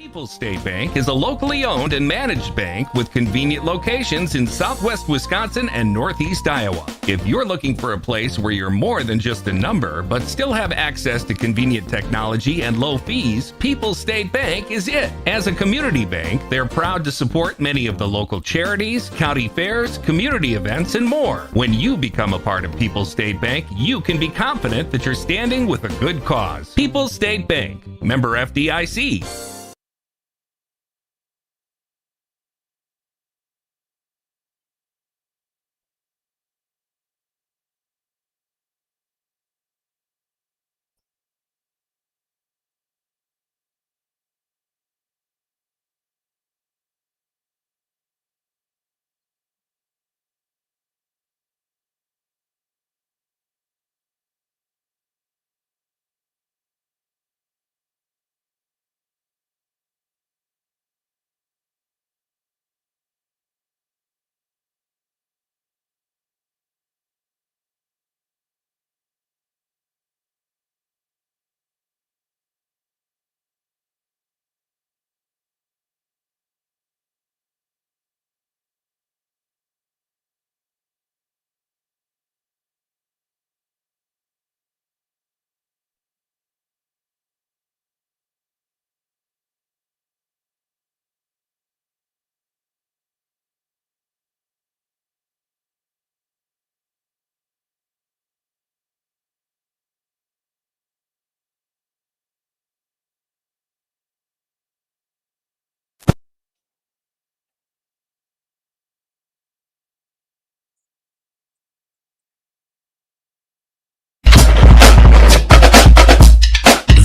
People's State Bank is a locally owned and managed bank with convenient locations in southwest Wisconsin and northeast Iowa. If you're looking for a place where you're more than just a number, but still have access to convenient technology and low fees, People's State Bank is it. As a community bank, they're proud to support many of the local charities, county fairs, community events, and more. When you become a part of People's State Bank, you can be confident that you're standing with a good cause. People's State Bank, member FDIC.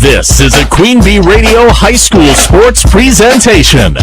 This is a Queen Bee Radio High School Sports presentation.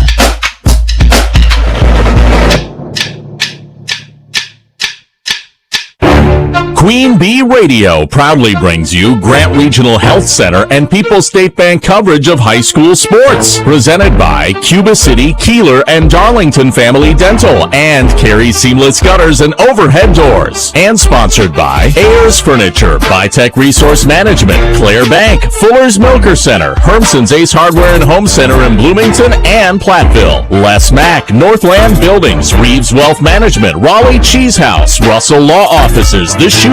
Queen Bee Radio proudly brings you Grant Regional Health Center and People's State Bank coverage of high school sports. Presented by Cuba City, Kieler, and Darlington Family Dental, and Carey Seamless Gutters and Overhead Doors. And sponsored by Ayers Furniture, Bitech Resource Management, Claire Bank, Fuller's Milker Center, Hermson's Ace Hardware and Home Center in Bloomington and Platteville, Les Mack, Northland Buildings, Reeves Wealth Management, Raleigh Cheese House, Russell Law Offices, The Shoebox,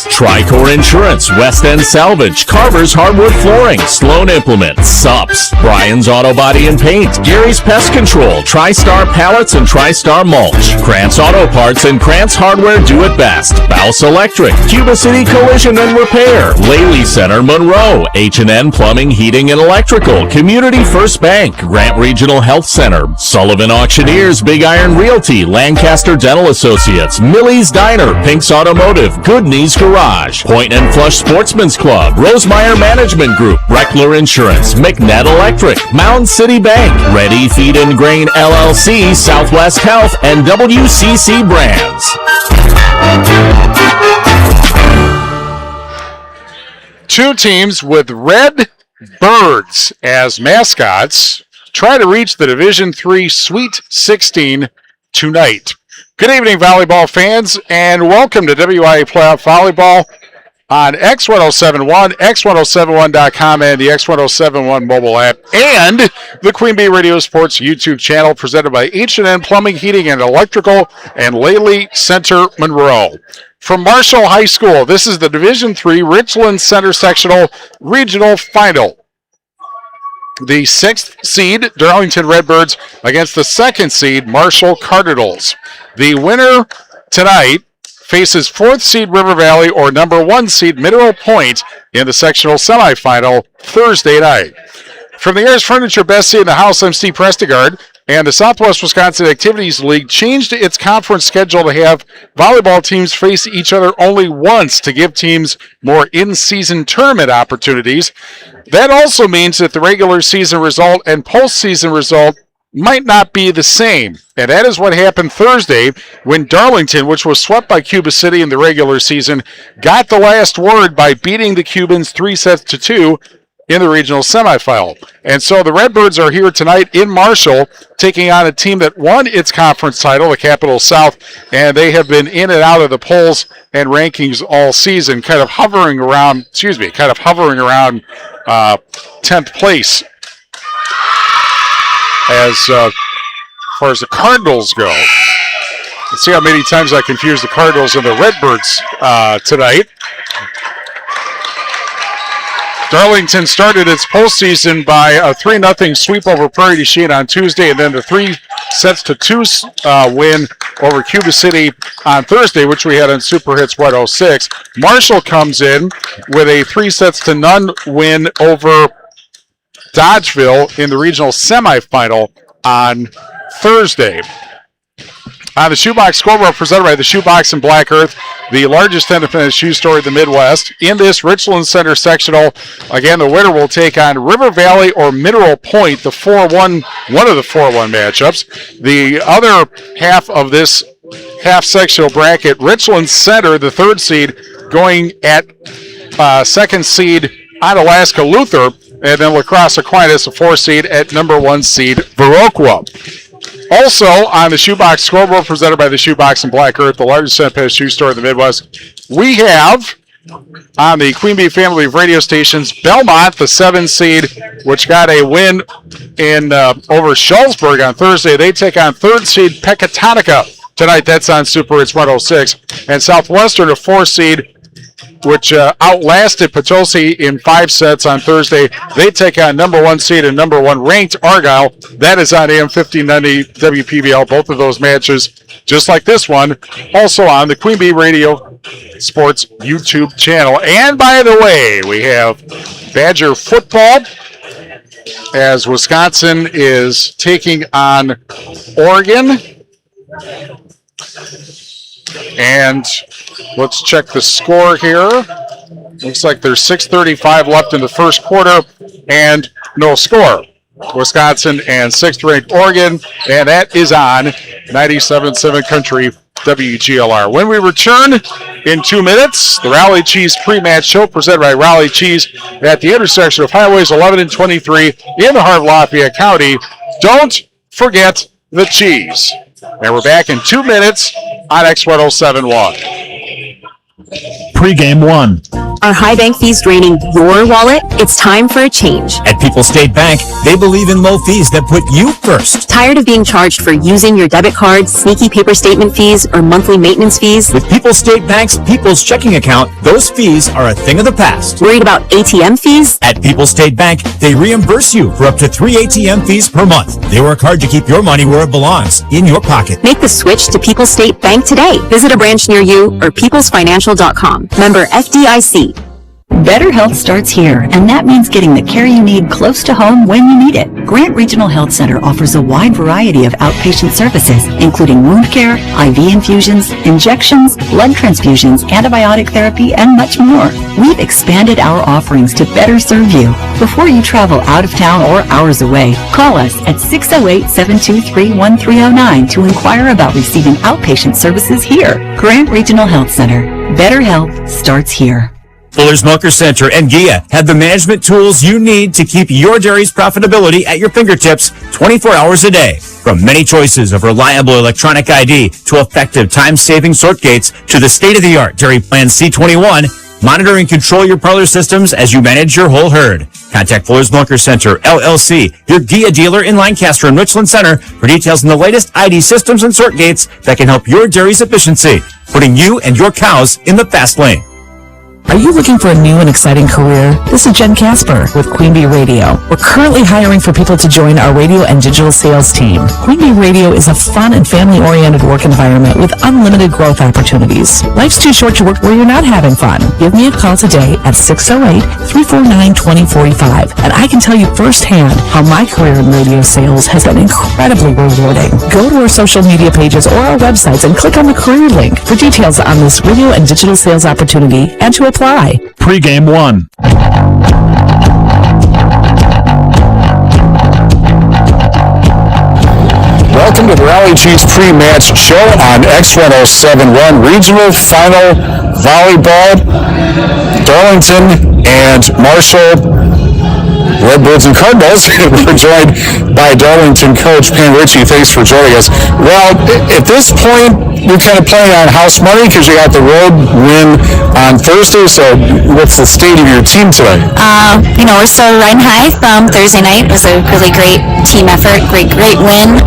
Tricor Insurance, West End Salvage, Carver's Hardwood Flooring, Sloan Implements, Sups, Brian's Auto Body and Paint, Gary's Pest Control, TriStar Pallets and TriStar Mulch, Krantz Auto Parts and Krantz Hardware Do It Best, Bouse Electric, Cuba City Collision and Repair, Laley Center Monroe, H&N Plumbing, Heating and Electrical, Community First Bank, Grant Regional Health Center, Sullivan Auctioneers, Big Iron Realty, Lancaster Dental Associates, Millie's Diner, Pink's Automotive, Good Knees Garage, Point and Flush Sportsman's Club, Rosemeyer Management Group, Reckler Insurance, McNett Electric, Mound City Bank, Ready Feed and Grain LLC, Southwest Health, and WCC Brands. Two teams with red birds as mascots try to reach the Division III Sweet 16 tonight. Good evening, volleyball fans, and welcome to WIA Playoff Volleyball on X1071, X1071.com, and the X1071 mobile app, and the Queen Bee Radio Sports YouTube channel, presented by H&N Plumbing, Heating, and Electrical, and Laley Center Monroe. From Marshall High School, this is the Division III Richland Center Sectional Regional Final. The 6th seed, Darlington Redbirds, against the 2nd seed, Marshall Cardinals. The winner tonight faces 4th seed River Valley or number 1 seed Mineral Point in the sectional semifinal Thursday night. From the Ayers Furniture Best Seat in the House, I'm Steve Prestegard, and the Southwest Wisconsin Activities League changed its conference schedule to have volleyball teams face each other only once to give teams more in-season tournament opportunities. That also means that the regular season result and postseason result might not be the same. And that is what happened Thursday when Darlington, which was swept by Cuba City in the regular season, got the last word by beating the Cubans 3-2 in the regional semifinal. And so the Redbirds are here tonight in Marshall, taking on a team that won its conference title, the Capital South, and they have been in and out of the polls and rankings all season, kind of hovering around 10th place. as far as the Cardinals go. Let's see how many times I confuse the Cardinals and the Redbirds tonight. Darlington started its postseason by a 3-0 sweep over Prairie du Chien on Tuesday, and then the 3-2 win over Cuba City on Thursday, which we had on Super Hits 106. Marshall comes in with a 3-0 win over Dodgeville in the regional semifinal on Thursday. On the Shoebox scoreboard presented by the Shoebox in Black Earth, the largest independent shoe store in the Midwest. In this Richland Center sectional, again, the winner will take on River Valley or Mineral Point, the 4-1, one of the 4-1 matchups. The other half of this half sectional bracket, Richland Center, the 3rd seed, going at 2nd seed Onalaska Luther, and then La Crosse Aquinas, the 4th seed, at number 1 seed Viroqua. Also, on the Shoebox scoreboard presented by the Shoebox in Black Earth, the largest independent shoe store in the Midwest, we have on the Queen Bee family of radio stations, Belmont, the 7 seed, which got a win in over Schulzburg on Thursday. They take on 3rd seed Pecatonica tonight. That's on Super Hits 106. And Southwestern, a 4 seed, which outlasted Potosi in 5 sets on Thursday. They take on number 1 seed and number 1 ranked Argyle. That is on AM 1590 WPBL. Both of those matches, just like this one, also on the Queen Bee Radio Sports YouTube channel. And by the way, we have Badger football as Wisconsin is taking on Oregon. And let's check the score here. Looks like there's 6:35 left in the first quarter and no score. Wisconsin and 6th-ranked Oregon, and that is on 97.7 Country WGLR. When we return in 2 minutes, the Raleigh Cheese pre-match show presented by Raleigh Cheese at the intersection of Highways 11 and 23 in the heart of Lafayette County. Don't forget the cheese. And we're back in 2 minutes on X1071. Pre-game one. Are high bank fees draining your wallet? It's time for a change. At People's State Bank, they believe in low fees that put you first. Tired of being charged for using your debit card, sneaky paper statement fees, or monthly maintenance fees? With People's State Bank's People's Checking Account, those fees are a thing of the past. Worried about ATM fees? At People's State Bank, they reimburse you for up to 3 ATM fees per month. They work hard to keep your money where it belongs, in your pocket. Make the switch to People's State Bank today. Visit a branch near you or peoplesfinancial.com. Member FDIC. Better health starts here, and that means getting the care you need close to home when you need it. Grant Regional Health Center offers a wide variety of outpatient services, including wound care, IV infusions, injections, blood transfusions, antibiotic therapy, and much more. We've expanded our offerings to better serve you. Before you travel out of town or hours away, call us at 608-723-1309 to inquire about receiving outpatient services here. Grant Regional Health Center. Better health starts here. Fuller's Milker Center and GIA have the management tools you need to keep your dairy's profitability at your fingertips 24 hours a day. From many choices of reliable electronic ID to effective time-saving sort gates to the state-of-the-art Dairy Plan C21, monitor and control your parlor systems as you manage your whole herd. Contact Fuller's Milker Center, LLC, your GIA dealer in Lancaster and Richland Center for details on the latest ID systems and sort gates that can help your dairy's efficiency, putting you and your cows in the fast lane. Are you looking for a new and exciting career? This is Jen Casper with Queen Bee Radio. We're currently hiring for people to join our radio and digital sales team. Queen Bee Radio is a fun and family-oriented work environment with unlimited growth opportunities. Life's too short to work where you're not having fun. Give me a call today at 608-349-2045, and I can tell you firsthand how my career in radio sales has been incredibly rewarding. Go to our social media pages or our websites and click on the career link for details on this radio and digital sales opportunity and to apply. Pre-game one. Welcome to the Raleigh Cheese pre-match show on X1071 Regional Final Volleyball. Darlington and Marshall Redbirds and Cardinals. We're joined by Darlington coach Pam Ritchie. Thanks for joining us. Well, at this point, you're kind of playing on house money because you got the road win on Thursday. So what's the state of your team today? We're still riding high from Thursday night. It was a really great team effort, great win.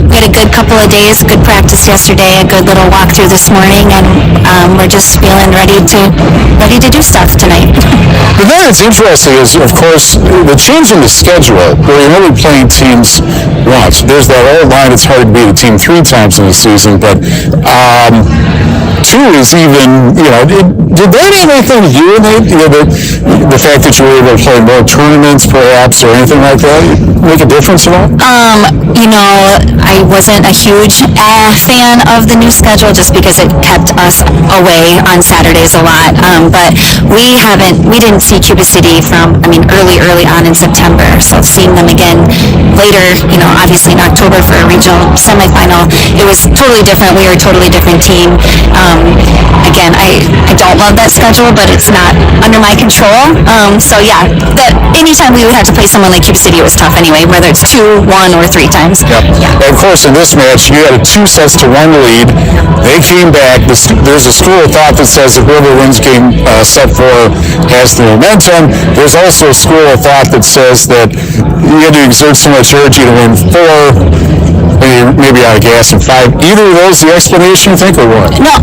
We had a good couple of days, good practice yesterday, a good little walkthrough this morning, and we're just feeling ready to do stuff tonight. The thing that's interesting is, of course, the change in the schedule, where you're only playing teams once. There's that old line, it's hard to beat a team 3 times in a season, but 2 is even, did that have anything to do with the fact that you were able to play more tournaments, perhaps, or anything like that? Make a difference at all? I wasn't a huge fan of the new schedule just because it kept us away on Saturdays a lot. But we didn't see Cuba City from, early on in September. So seeing them again later, obviously in October for a regional semifinal, it was totally different. We were a totally different team. Again, I don't love that schedule, but it's not under my control. That anytime we would have to play someone like Cuba City, it was tough anyway, whether it's 2, 1, or 3 times. Yep. Yeah. And of course, in this match, you had a 2-1 lead. They came back. There's a school of thought that says that whoever wins game set 4 has the momentum. There's also a school of thought that says that you had to exert so much energy to win 4, maybe out of gas in 5. Either of those the explanation, you think, or what? No,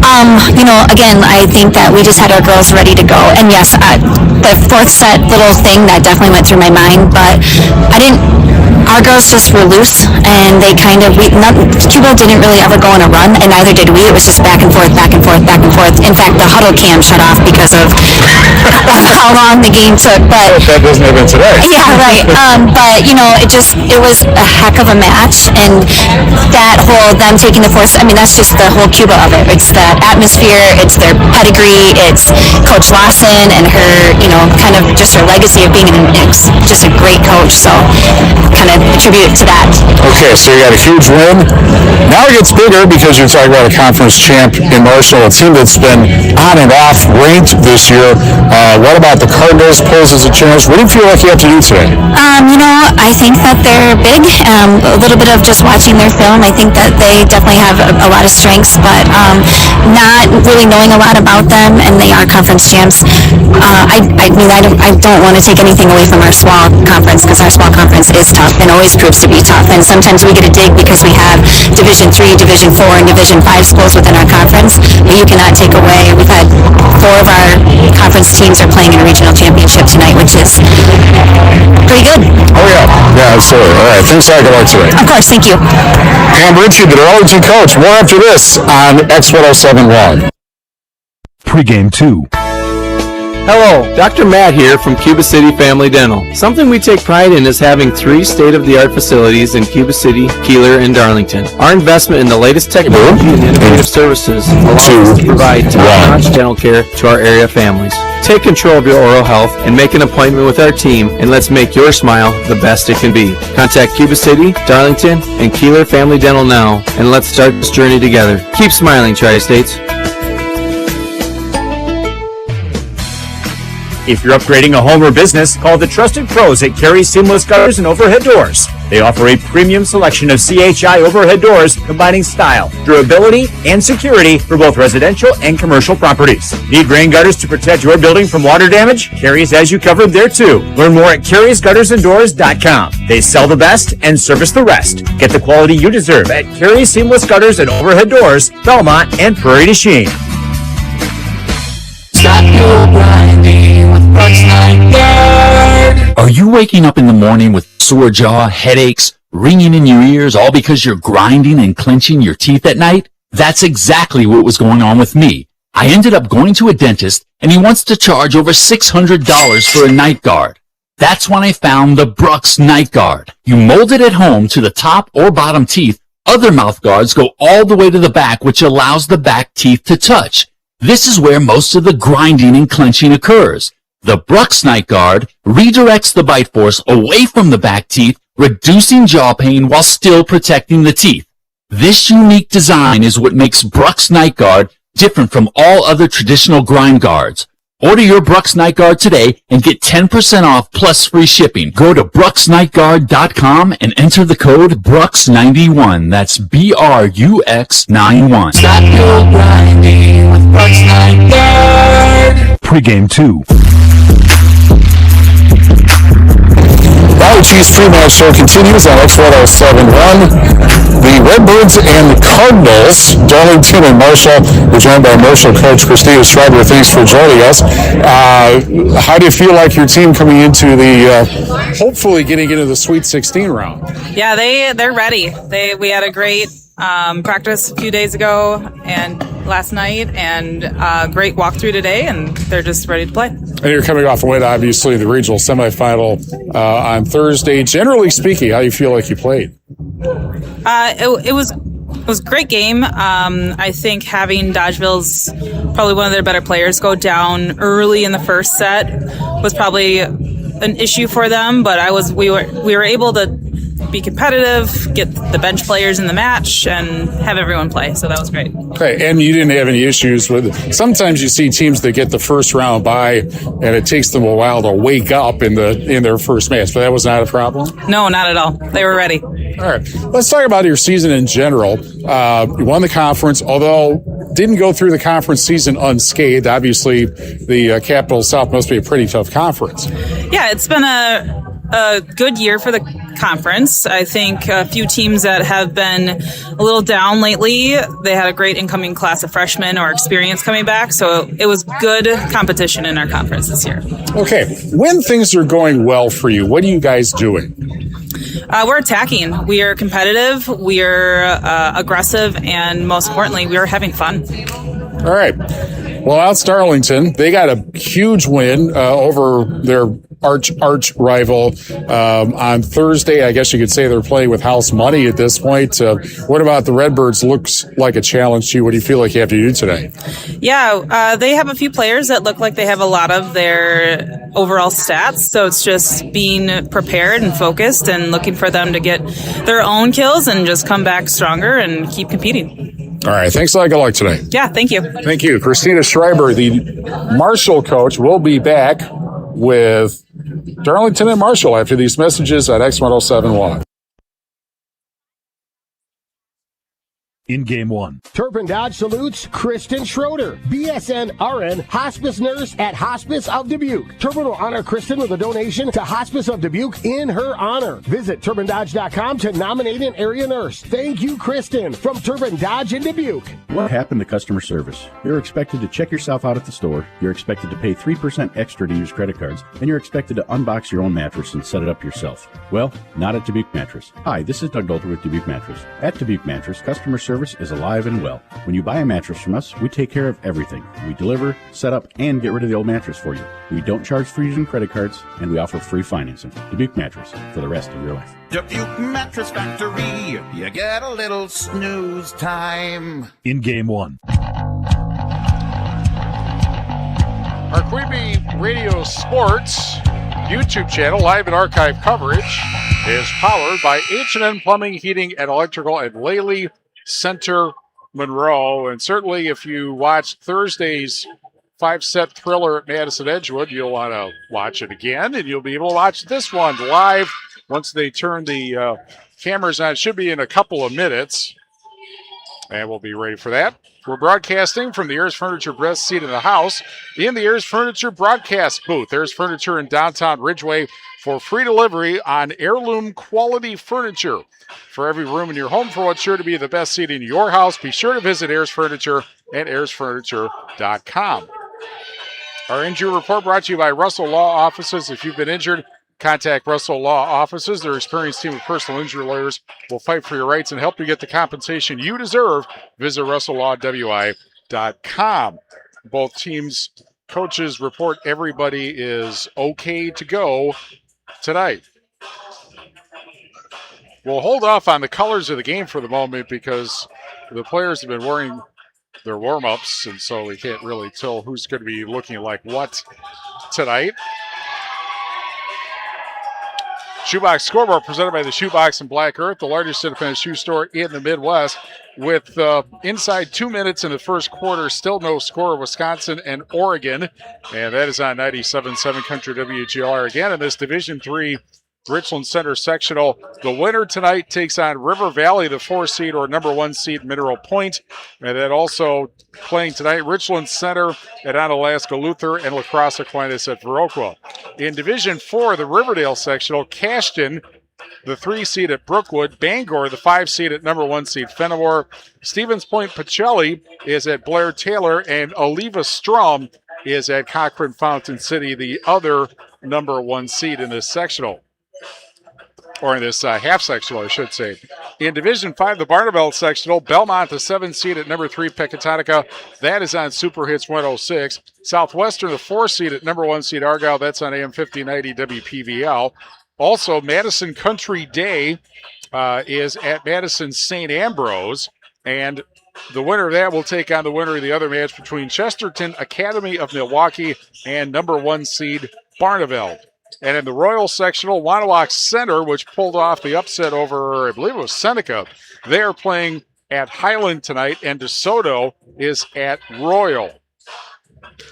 again, I think that we just had our girls ready to go. And yes, the 4th set little thing, that definitely went through my mind, but our girls just were loose, and they Cuba didn't really ever go on a run, and neither did we. It was just back and forth, back and forth, back and forth. In fact, the huddle cam shut off because of how long the game took. But that doesn't happen today. Yeah, right. But it was a heck of a match, and that whole them taking the 4th, that's just the whole Cuba of it. It's that atmosphere, it's their pedigree, it's Coach Lawson and her, kind of just her legacy of being just a great coach. So kind of attribute it to that. Okay, so you got a huge win. Now it gets bigger because you're talking about a conference champ in Marshall, a team that's been on and off ranked this year. What about the Cardinals poses a challenge? What do you feel like you have to do today? I think that they're big. A little bit of just watching their film, I think that they definitely have a lot of strengths, but not really knowing a lot about them, and they are conference champs. I don't want to take anything away from our small conference, because our small conference is tough and always proves to be tough, and sometimes we get a dig because we have Division 3, Division 4, and Division 5 schools within our conference, but you cannot take away. We've had 4 of our conference teams are playing in a regional championship tonight, which is pretty good. Oh, yeah. Yeah, absolutely. All right. Thanks a lot. Good luck today. Of course. Thank you. Pam Ritchie, the Darlington coach. More after this on X1071. Pregame 2. Hello, Dr. Matt here from Cuba City Family Dental. Something we take pride in is having 3 state-of-the-art facilities in Cuba City, Kieler, and Darlington. Our investment in the latest technology and innovative services allows us to provide top-notch dental care to our area families. Take control of your oral health and make an appointment with our team, and let's make your smile the best it can be. Contact Cuba City, Darlington, and Kieler Family Dental now, and let's start this journey together. Keep smiling, Tri-States. If you're upgrading a home or business, call the trusted pros at Carey Seamless Gutters and Overhead Doors. They offer a premium selection of CHI overhead doors combining style, durability, and security for both residential and commercial properties. Need rain gutters to protect your building from water damage? Carey's has you covered there too. Learn more at Carey'sGuttersandDoors.com. They sell the best and service the rest. Get the quality you deserve at Carey Seamless Gutters and Overhead Doors, Belmont, and Prairie du Chien. Stop your grinding with Bucks Night Guard. Are you waking up in the morning with sore jaw, headaches, ringing in your ears, all because you're grinding and clenching your teeth at night? That's exactly what was going on with me. I ended up going to a dentist, and he wants to charge over $600 for a night guard. That's when I found the Brooks Night Guard. You mold it at home to the top or bottom teeth. Other mouth guards go all the way to the back, which allows the back teeth to touch. This is where most of the grinding and clenching occurs. The Brooks Night Guard redirects the bite force away from the back teeth, reducing jaw pain while still protecting the teeth. This unique design is what makes Brooks Night Guard different from all other traditional grind guards. Order your Brooks Night Guard today and get 10% off plus free shipping. Go to brooksnightguard.com and enter the code BRUX91. That's BRUX91. Stop your grinding with Brooks Night Guard. Pre-game 2. Valley Chiefs pre-match show continues on X1071. The Redbirds and the Cardinals, Darlington and Marshall. We're joined by Marshall coach Christina Schreiber. Thanks for joining us. How do you feel like your team coming into the, hopefully getting into the Sweet 16 round? Yeah, they're ready. We had a great practice a few days ago and last night, and great walkthrough today, and they're just ready to play. And you're coming off a win, obviously, the regional semifinal on Thursday. Generally speaking, how do you feel like you played? It was a great game. I think having Dodgeville's probably one of their better players go down early in the first set was probably an issue for them, but we were able to be competitive, get the bench players in the match, and have everyone play. So that was great. Okay, and you didn't have any issues with. Sometimes you see teams that get the first round bye, and it takes them a while to wake up in their first match. But that was not a problem. No, not at all. They were ready. All right, let's talk about your season in general. You won the conference, although didn't go through the conference season unscathed. Obviously, the Capital South must be a pretty tough conference. Yeah, it's been a good year for the conference. I think a few teams that have been a little down lately, they had a great incoming class of freshmen or experience coming back, so it was good competition in our conference this year. Okay, when things are going well for you, what are you guys doing? We're attacking. We are competitive, we are aggressive, and most importantly, we are having fun. All right. Well, out Darlington, they got a huge win over their arch rival on Thursday. I guess you could say they're playing with house money at this point. What about the Redbirds? Looks like a challenge to you. What do you feel like you have to do today? Yeah, they have a few players that look like they have a lot of their overall stats. So it's just being prepared and focused and looking for them to get their own kills and just come back stronger and keep competing. All right. Thanks a lot. Good luck today. Yeah, thank you. Thank you. Christina Schreiber, the Marshall coach, will be back with Darlington and Marshall after these messages at X1071. In game 1. Turpin Dodge salutes Kristen Schroeder, BSN RN, hospice nurse at Hospice of Dubuque. Turpin will honor Kristen with a donation to Hospice of Dubuque in her honor. Visit TurpinDodge.com to nominate an area nurse. Thank you, Kristen, from Turpin Dodge in Dubuque. What happened to customer service? You're expected to check yourself out at the store, you're expected to pay 3% extra to use credit cards, and you're expected to unbox your own mattress and set it up yourself. Well, not at Dubuque Mattress. Hi, this is Doug Dolter with Dubuque Mattress. At Dubuque Mattress, customer service is alive and well. When you buy a mattress from us, we take care of everything. We deliver, set up, and get rid of the old mattress for you. We don't charge for using credit cards, and we offer free financing. Dubuque Mattress, for the rest of your life. Dubuque Mattress Factory, you get a little snooze time. In game 1. Our Queen Bee Radio Sports YouTube channel, live and archive coverage, is powered by H&N Plumbing, Heating, and Electrical at Lely Center, Monroe. And certainly if you watched Thursday's 5-set thriller at Madison Edgewood, you'll want to watch it again, and you'll be able to watch this one live once they turn the cameras on. It should be in a couple of minutes, and we'll be ready for that. We're broadcasting from the Ayers Furniture Best Seat in the House in the Ayers Furniture broadcast booth. Ayers Furniture in downtown Ridgeway for free delivery on heirloom quality furniture. For every room in your home, for what's sure to be the best seat in your house, be sure to visit Ayers Furniture at ayersfurniture.com. Our injury report brought to you by Russell Law Offices. If you've been injured, contact Russell Law Offices. Their experienced team of personal injury lawyers will fight for your rights and help you get the compensation you deserve. Visit RussellLawWI.com. Both teams' coaches report everybody is okay to go tonight. We'll hold off on the colors of the game for the moment because the players have been wearing their warm-ups, and so we can't really tell who's going to be looking like what tonight. Shoebox Scoreboard presented by the Shoebox in Black Earth, the largest independent shoe store in the Midwest. with inside 2 minutes in the first quarter. Still no score, Wisconsin and Oregon. And that is on 97.7 Country WGR. Again, in this Division III Richland Center sectional, the winner tonight takes on River Valley, the 4 seed or number 1 seed Mineral Point. And then also playing tonight, Richland Center at Onalaska Luther and La Crosse Aquinas at Viroqua. In Division IV, the Riverdale sectional, Cashton, the 3 seed at Brookwood, Bangor, the 5 seed at number 1 seed Fenimore, Stevens Point Pacelli is at Blair Taylor, and Oliva Strom is at Cochrane Fountain City, the other number 1 seed in this sectional. Or in this half sectional, I should say. In Division 5, the Barneveld sectional, Belmont, the 7 seed at number 3, Pecatonica. That is on Super Hits 106. Southwestern, the 4 seed at number 1 seed Argyle. That's on AM 5090 WPVL. Also, Madison Country Day is at Madison St. Ambrose. And the winner of that will take on the winner of the other match between Chesterton Academy of Milwaukee and number 1 seed Barneveld. And in the Royal Sectional, Wanawak Center, which pulled off the upset over, I believe it was Seneca, they are playing at Highland tonight, and DeSoto is at Royal.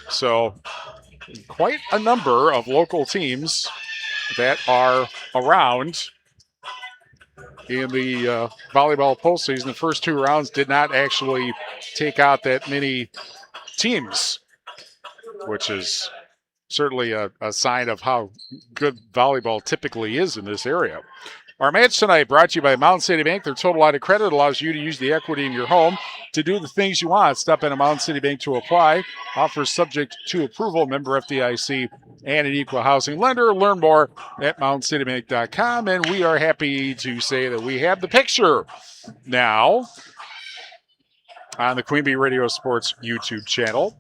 So quite a number of local teams that are around in the volleyball postseason. The first 2 rounds did not actually take out that many teams, which is certainly a sign of how good volleyball typically is in this area. Our match tonight brought to you by Mountain City Bank. Their total line of credit allows you to use the equity in your home to do the things you want. Stop in a Mountain City Bank to apply. Offers subject to approval, member FDIC, and an equal housing lender. Learn more at mountaincitybank.com. And we are happy to say that we have the picture now on the Queen Bee Radio Sports YouTube channel.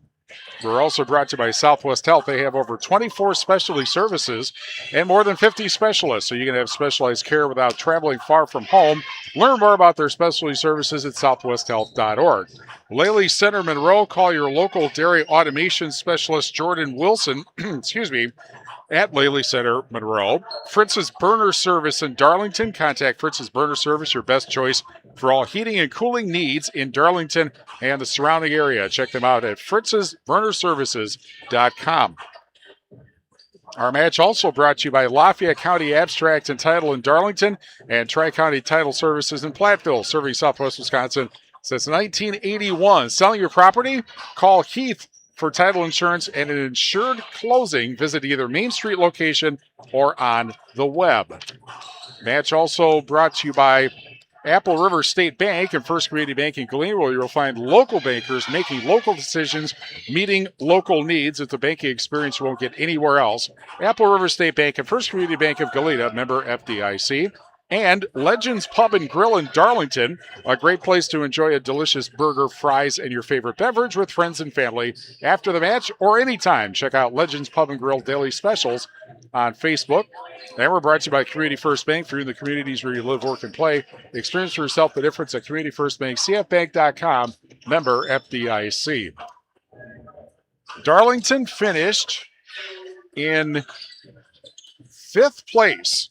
We're also brought to you by Southwest Health. They have over 24 specialty services and more than 50 specialists, so you can have specialized care without traveling far from home. Learn more about their specialty services at southwesthealth.org. Lely Center Monroe, call your local dairy automation specialist, Jordan Wilson, at Lely Center Monroe. Fritz's Burner Service in Darlington. Contact Fritz's Burner Service, your best choice for all heating and cooling needs in Darlington and the surrounding area. Check them out at fritzsburnerservices.com. Our match also brought to you by Lafayette County Abstract and Title in Darlington and Tri-County Title Services in Platteville, serving Southwest Wisconsin since 1981. Selling your property? Call Heath for title insurance and an insured closing. Visit either Main Street location or on the web. Match also brought to you by Apple River State Bank and First Community Bank in Galena, where you'll find local bankers making local decisions, meeting local needs. It's a banking experience you won't get anywhere else. Apple River State Bank and First Community Bank of Galena, member FDIC. And Legends Pub and Grill in Darlington, a great place to enjoy a delicious burger, fries, and your favorite beverage with friends and family after the match or anytime. Check out Legends Pub and Grill Daily Specials on Facebook. And we're brought to you by Community First Bank, through the communities where you live, work, and play. Experience for yourself the difference at Community First Bank, cfbank.com, member FDIC. Darlington finished in 5th place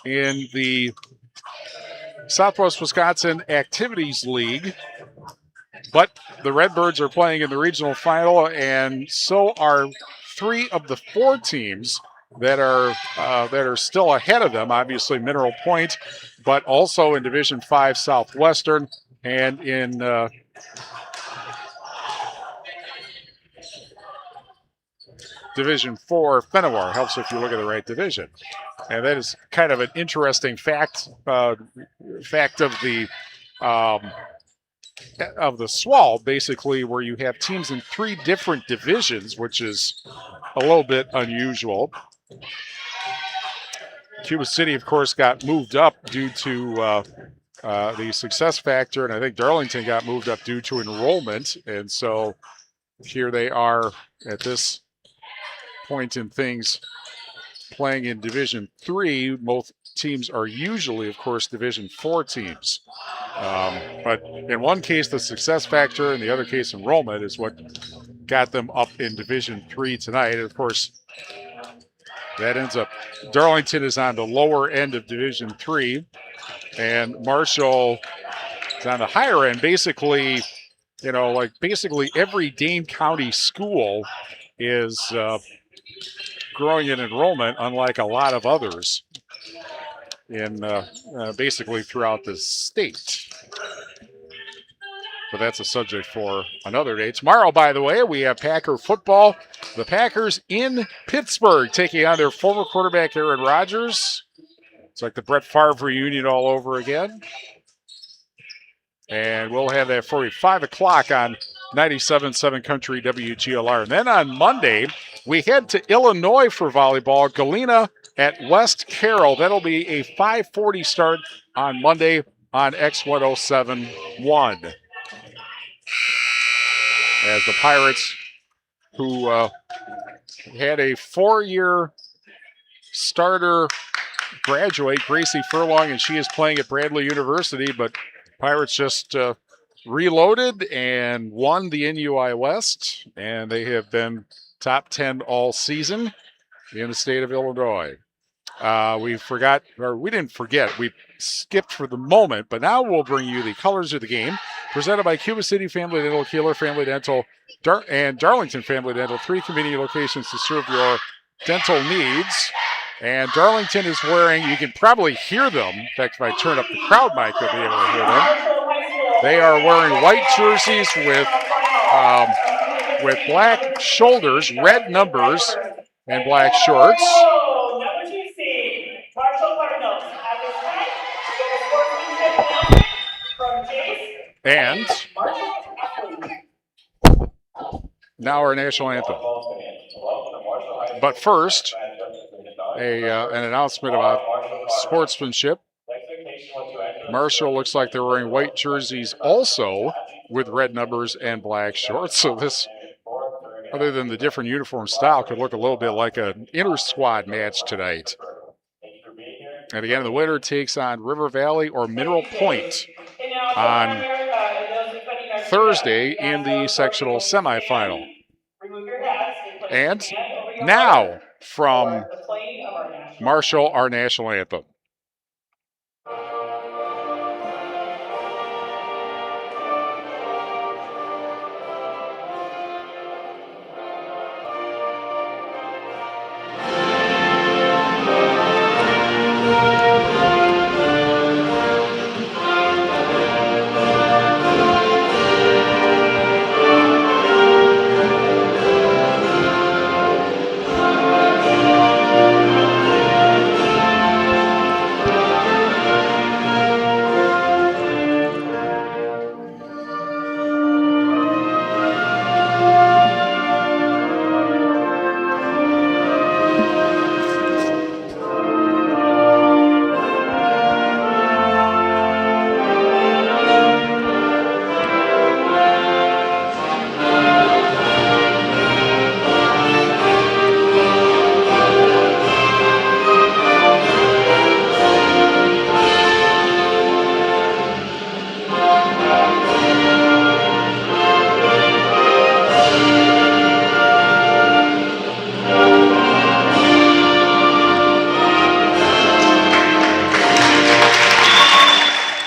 in the Southwest Wisconsin Activities League, but the Redbirds are playing in the regional final, and so are 3 of the 4 teams that are still ahead of them. Obviously, Mineral Point, but also in Division 5 Southwestern, and in Division 4 Fenimore. Helps if you look at the right division. And that is kind of an interesting fact of the SWAL, basically, where you have teams in 3 different divisions, which is a little bit unusual. Cuba City, of course, got moved up due to the success factor, and I think Darlington got moved up due to enrollment. And so here they are at this point in things, playing in Division 3. Both teams are usually, of course, Division 4 teams. But in one case, the success factor, in the other case, enrollment, is what got them up in Division 3 tonight. And of course, that ends up, Darlington is on the lower end of Division 3, and Marshall It's on the higher end. Basically, basically every Dane County school is growing in enrollment, unlike a lot of others in basically throughout the state. But that's a subject for another day. Tomorrow, by the way, we have Packer football. The Packers in Pittsburgh taking on their former quarterback, Aaron Rodgers. It's like the Brett Favre reunion all over again. And we'll have that for you 5 o'clock on 97.7 Country WGLR. And then on Monday, we head to Illinois for volleyball. Galena at West Carroll. That'll be a 5:40 start on Monday on X1071. As the Pirates, who had a 4-year starter graduate, Gracie Furlong, and she is playing at Bradley University, but Pirates just reloaded and won the NUI West, and they have been top 10 all season in the state of Illinois. We didn't forget, we skipped for the moment, but now we'll bring you the colors of the game, presented by Cuba City Family Dental, Kieler Family Dental, and Darlington Family Dental, 3 convenient locations to serve your dental needs. And Darlington is wearing, you can probably hear them. In fact, if I turn up the crowd mic, you'll be able to hear them. They are wearing white jerseys with black shoulders, red numbers, and black shorts. And now our national anthem. But first, an announcement about sportsmanship. Marshall looks like they're wearing white jerseys also with red numbers and black shorts. So this, other than the different uniform style, could look a little bit like an inter-squad match tonight. And again, the winner takes on River Valley or Mineral Point on Thursday in the sectional semifinal. And now from Marshall, our national anthem.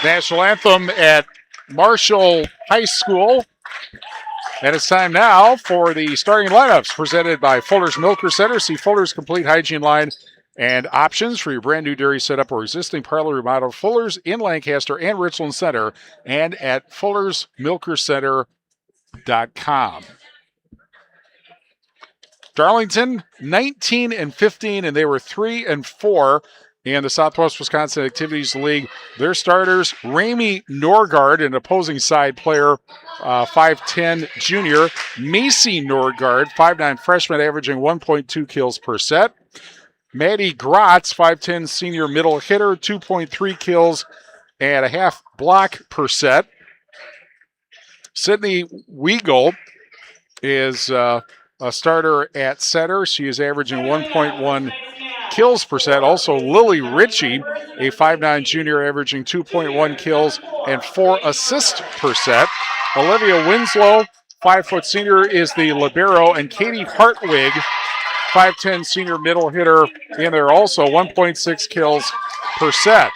National anthem at Marshall High School. And it's time now for the starting lineups presented by Fuller's Milker Center. See Fuller's complete hygiene line and options for your brand new dairy setup or existing parlor remodel. Fuller's in Lancaster and Richland Center and at fullersmilkercenter.com. Darlington 19-15, and they were 3-4 in the Southwest Wisconsin Activities League. Their starters, Ramey Norgard, an opposing side player, 5'10 junior. Macy Norgard, 5'9 freshman, averaging 1.2 kills per set. Maddie Grotz, 5'10 senior middle hitter, 2.3 kills and a half block per set. Sydney Weigel is a starter at center. She is averaging 1.1 kills per set. Also, Lily Ritchie, a 5'9 junior, averaging 2.1 kills and 4 assists per set. Olivia Winslow, 5' senior, is the libero, and Katie Hartwig, 5'10 senior middle hitter, in there also, 1.6 kills per set.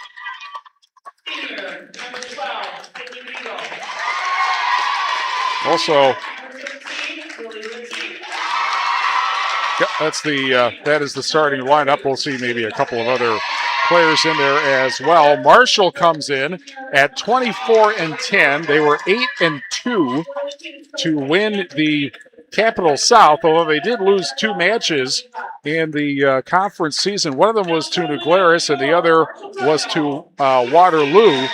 Also, yep, that is the starting lineup. We'll see maybe a couple of other players in there as well. Marshall comes in at 24-10. They were 8-2 to win the Capital South, although they did lose 2 matches in the conference season. One of them was to New Glarus, and the other was to Waterloo.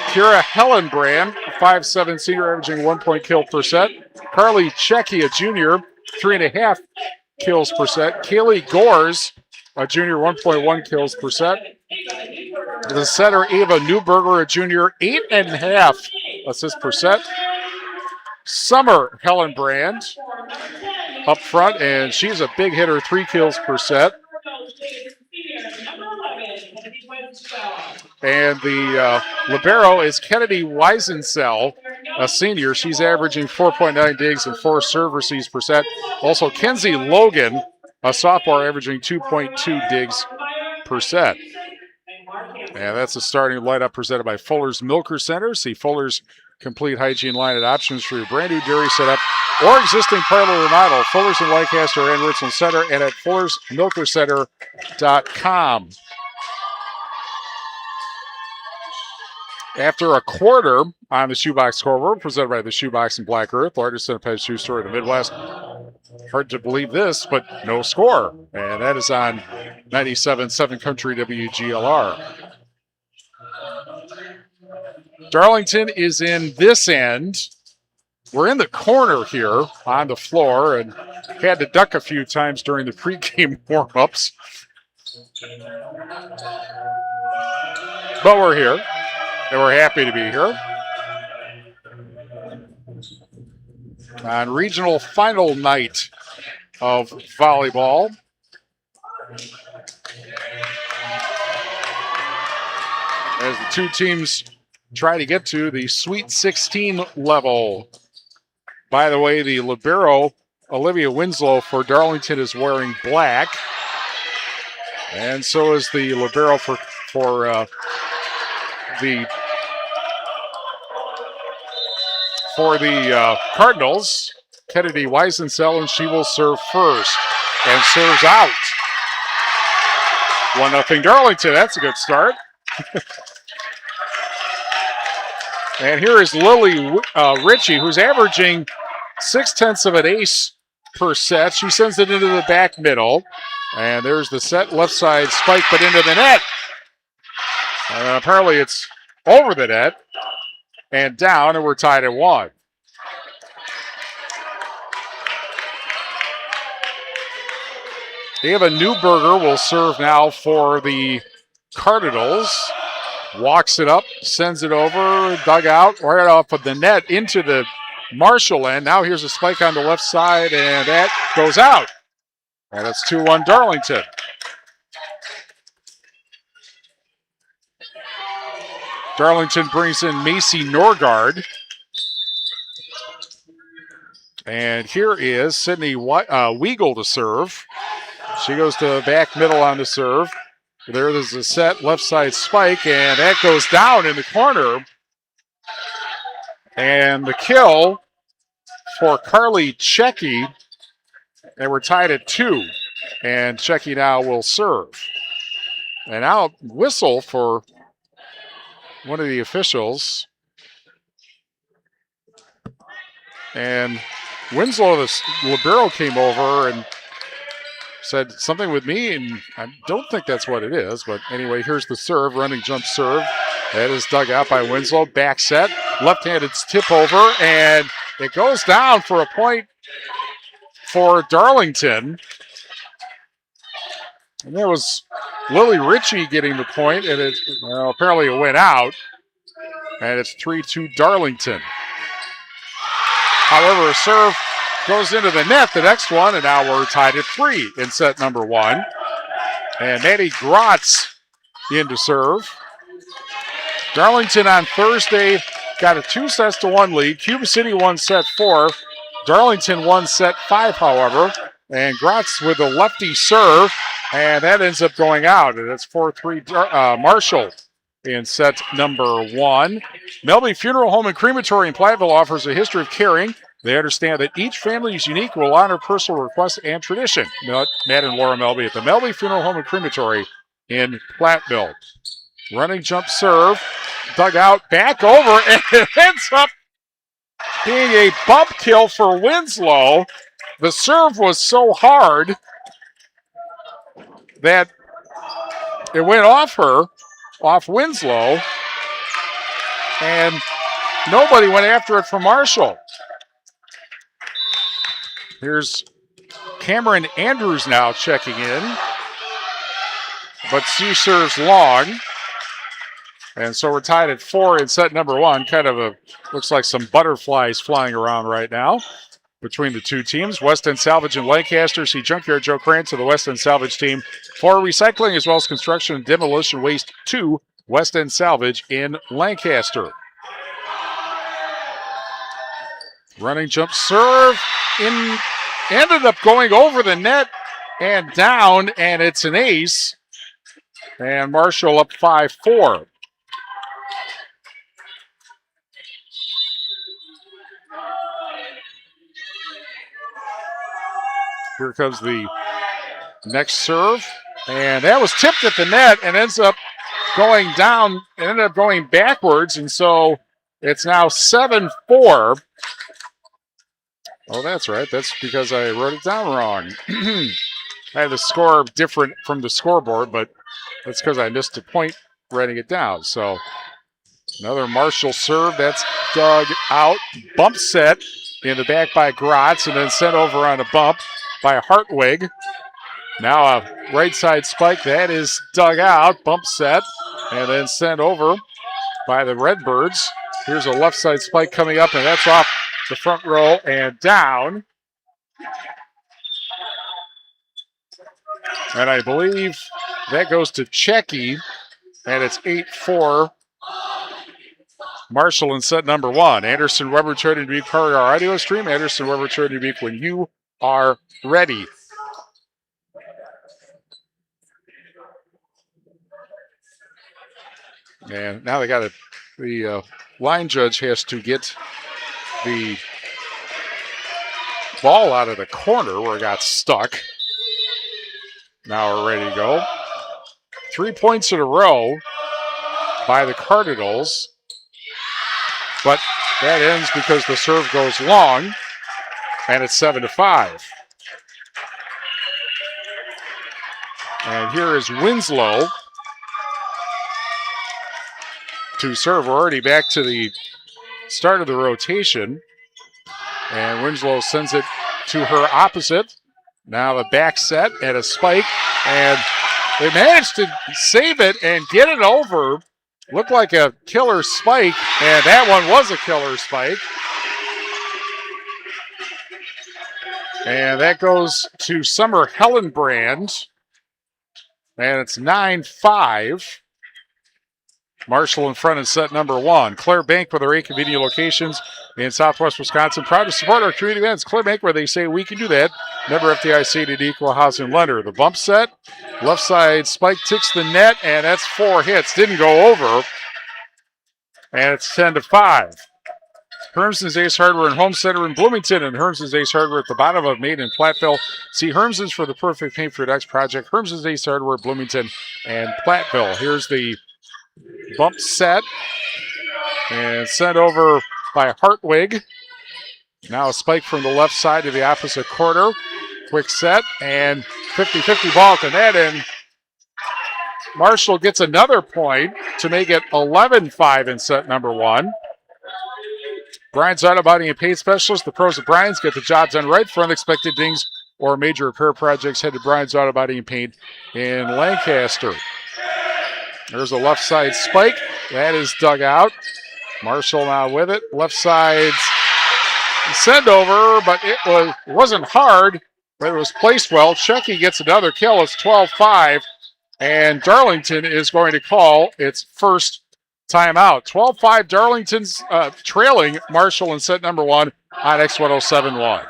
Kira Hellenbrand, 5'7" senior, averaging 1 point kill per set. Carly Checky, a junior, 3.5 kills per set. Kaylee Gores, a junior, 1.1 kills per set. The setter, Ava Newberger, a junior, 8.5 assists per set. Summer Hellenbrand up front, and she's a big hitter, 3 kills per set. And the libero is Kennedy Weisensell, a senior. She's averaging 4.9 digs and 4 serve receives per set. Also, Kenzie Logan, a sophomore, averaging 2.2 digs per set. And that's the starting lineup presented by Fuller's Milker Center. See Fuller's complete hygiene line and options for your brand new dairy setup or existing parlor remodel. Fuller's in Lancaster and Richland Center, and at fullersmilkercenter.com. After a quarter on the Shoebox scoreboard, presented by the Shoebox in Black Earth, largest independent shoe store in the Midwest. Hard to believe this, but no score. And that is on 97.7 Country WGLR. Darlington is in this end. We're in the corner here on the floor and had to duck a few times during the pregame warm-ups. But we're here, and we're happy to be here. On regional final night of volleyball. As the two teams try to get to the Sweet 16 level. By the way, the libero, Olivia Winslow for Darlington, is wearing black. And so is the libero for the Cardinals, Kennedy Weisensell, and she will serve first and serves out. 1-0 Darlington. That's a good start. And here is Lily Ritchie, who's averaging 0.6 of an ace per set. She sends it into the back middle. And there's the set left side spike, but into the net. Apparently it's over the net and down, and we're tied at 1. Ava Newberger will serve now for the Cardinals. Walks it up, sends it over, dug out, right off of the net into the Marshall end. Now here's a spike on the left side, and that goes out. And it's 2-1 Darlington. Darlington brings in Macy Norgard. And here is Sydney Weigel to serve. She goes to the back middle on the serve. There's a set left side spike, and that goes down in the corner. And the kill for Carly Checky. And we're tied at 2. And Checky now will serve. And now whistle for one of the officials. And Winslow, the libero, came over and said something with me, and I don't think that's what it is. But anyway, here's the serve, running jump serve. That is dug out by Winslow. Back set, left-handed tip over, and it goes down for a point for Darlington. And there was Lily Ritchie getting the point, and apparently it went out. And it's 3-2 Darlington. However, a serve goes into the net, the next one, and now we're tied at 3 in set number 1. And Maddie Grotz in to serve. Darlington on Thursday got a 2-1 lead. Cuba City won set 4. Darlington won set 5, however. And Grotz with a lefty serve, and that ends up going out. And it's 4-3 Marshall in set number 1. Melby Funeral Home and Crematory in Platteville offers a history of caring. They understand that each family is unique, will honor personal requests and tradition. Matt and Laura Melby at the Melby Funeral Home and Crematory in Platteville. Running jump serve, dug out, back over, and it ends up being a bump kill for Winslow. The serve was so hard that it went off Winslow, and nobody went after it from Marshall. Here's Cameron Andrews now checking in, but she serves long. And so we're tied at 4 in set number 1. Looks like some butterflies flying around right now between the two teams. West End Salvage and Lancaster. See Junkyard Joe Crane to the West End Salvage team for recycling as well as construction and demolition waste to West End Salvage in Lancaster. Running jump serve ended up going over the net and down, and it's an ace. And Marshall up 5-4. Here comes the next serve, and that was tipped at the net and ends up going down, ended up going backwards, and so it's now 7-4. Oh, that's right. That's because I wrote it down wrong. I had the score different from the scoreboard, but that's because I missed a point writing it down. So another Marshall serve. That's dug out. Bump set in the back by Grotz, and then sent over on a bump by Hartwig. Now a right side spike. That is dug out. Bump set, and then sent over by the Redbirds. Here's a left side spike coming up, and that's off the front row and down. And I believe that goes to Checky, and it's 8-4. Marshall in set number 1. Anderson Weber trading to be part of our audio stream. Anderson Weber trading to be when you are ready. And now the line judge has to get the ball out of the corner where it got stuck. Now we're ready to go. 3 points in a row by the Cardinals. But that ends because the serve goes long, and it's 7-5. And here is Winslow to serve. We're already back to the start of the rotation. And Winslow sends it to her opposite. Now the back set and a spike. And they managed to save it and get it over. Looked like a killer spike. And that one was a killer spike. And that goes to Summer Hellenbrand. And it's 9-5. Marshall in front in set number 1. Claire Bank with our 8 convenient locations in Southwest Wisconsin. Proud to support our community events. Claire Bank, where they say we can do that. Member FDIC and equal housing lender. The bump set. Left side spike ticks the net, and that's 4 hits. Didn't go over. And it's 10-5. Hermson's Ace Hardware and Home Center in Bloomington, and Hermson's Ace Hardware at the bottom of Main in Platteville. See Hermson's for the perfect paint for your next project. Hermson's Ace Hardware, Bloomington, and Platteville. Here's the bump set and sent over by Hartwig. Now a spike from the left side to the opposite corner. Quick set and 50-50 ball to net, and Marshall gets another point to make it 11-5 in set number 1. Brian's Auto Body and Paint Specialist. The pros of Brian's get the job done right for unexpected dings or major repair projects. Head to Brian's Auto Body and Paint in Lancaster. There's a left side spike. That is dug out. Marshall now with it. Left side send over, but it wasn't hard, but it was placed well. Checky gets another kill. It's 12-5, and Darlington is going to call its first timeout. 12-5, Darlington's trailing Marshall in set number 1 on X1071.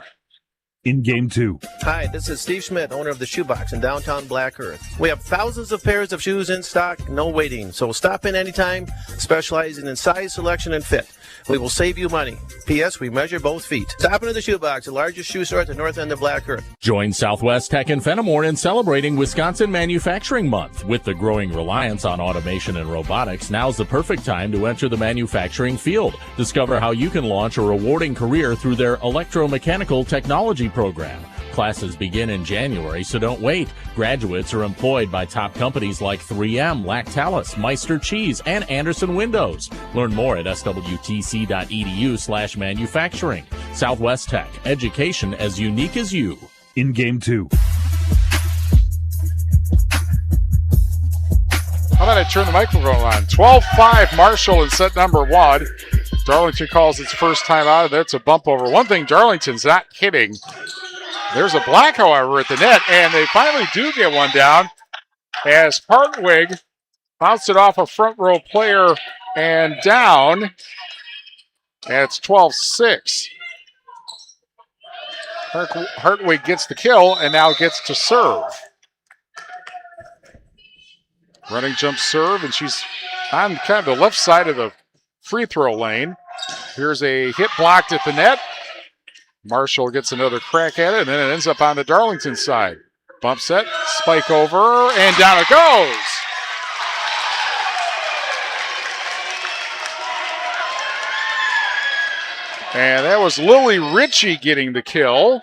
In Game 2. Hi, this is Steve Schmidt, owner of the Shoebox in downtown Black Earth. We have thousands of pairs of shoes in stock, no waiting. So stop in anytime, specializing in size, selection, and fit. We will save you money. P.S. We measure both feet. Stop into the Shoebox, the largest shoe store at the north end of Black Earth. Join Southwest Tech and Fenimore in celebrating Wisconsin Manufacturing Month. With the growing reliance on automation and robotics, now's the perfect time to enter the manufacturing field. Discover how you can launch a rewarding career through their electromechanical technology program. Classes begin in January, so don't wait. Graduates are employed by top companies like 3M, Lactalis, Meister Cheese, and Anderson Windows. Learn more at swtc.edu/manufacturing. Southwest Tech, education as unique as you. In Game 2. How about I turn the microphone on? 12-5 Marshall in set number 1. Darlington calls its first time out, and that's a bump over. One thing Darlington's not hitting. There's a block, however, at the net, and they finally do get one down as Hartwig bounced it off a front row player and down. And it's 12-6. Hartwig gets the kill and now gets to serve. Running jump serve, and she's on kind of the left side of the free throw lane. Here's a hit blocked at the net. Marshall gets another crack at it, and then it ends up on the Darlington side. Bump set, spike over, and down it goes. And that was Lily Ritchie getting the kill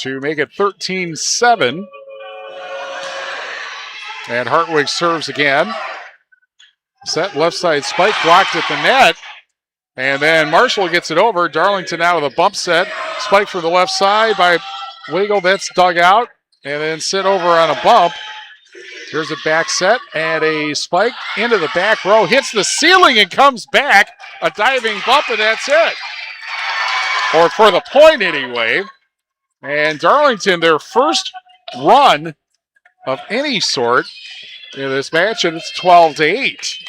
to make it 13-7. And Hartwig serves again. Set left side spike blocked at the net. And then Marshall gets it over. Darlington now with a bump set. Spike from the left side by Wiggle. That's dug out. And then sit over on a bump. Here's a back set and a spike into the back row. Hits the ceiling and comes back. A diving bump, and that's it. Or for the point anyway. And Darlington, their first run of any sort in this match, and it's 12-8.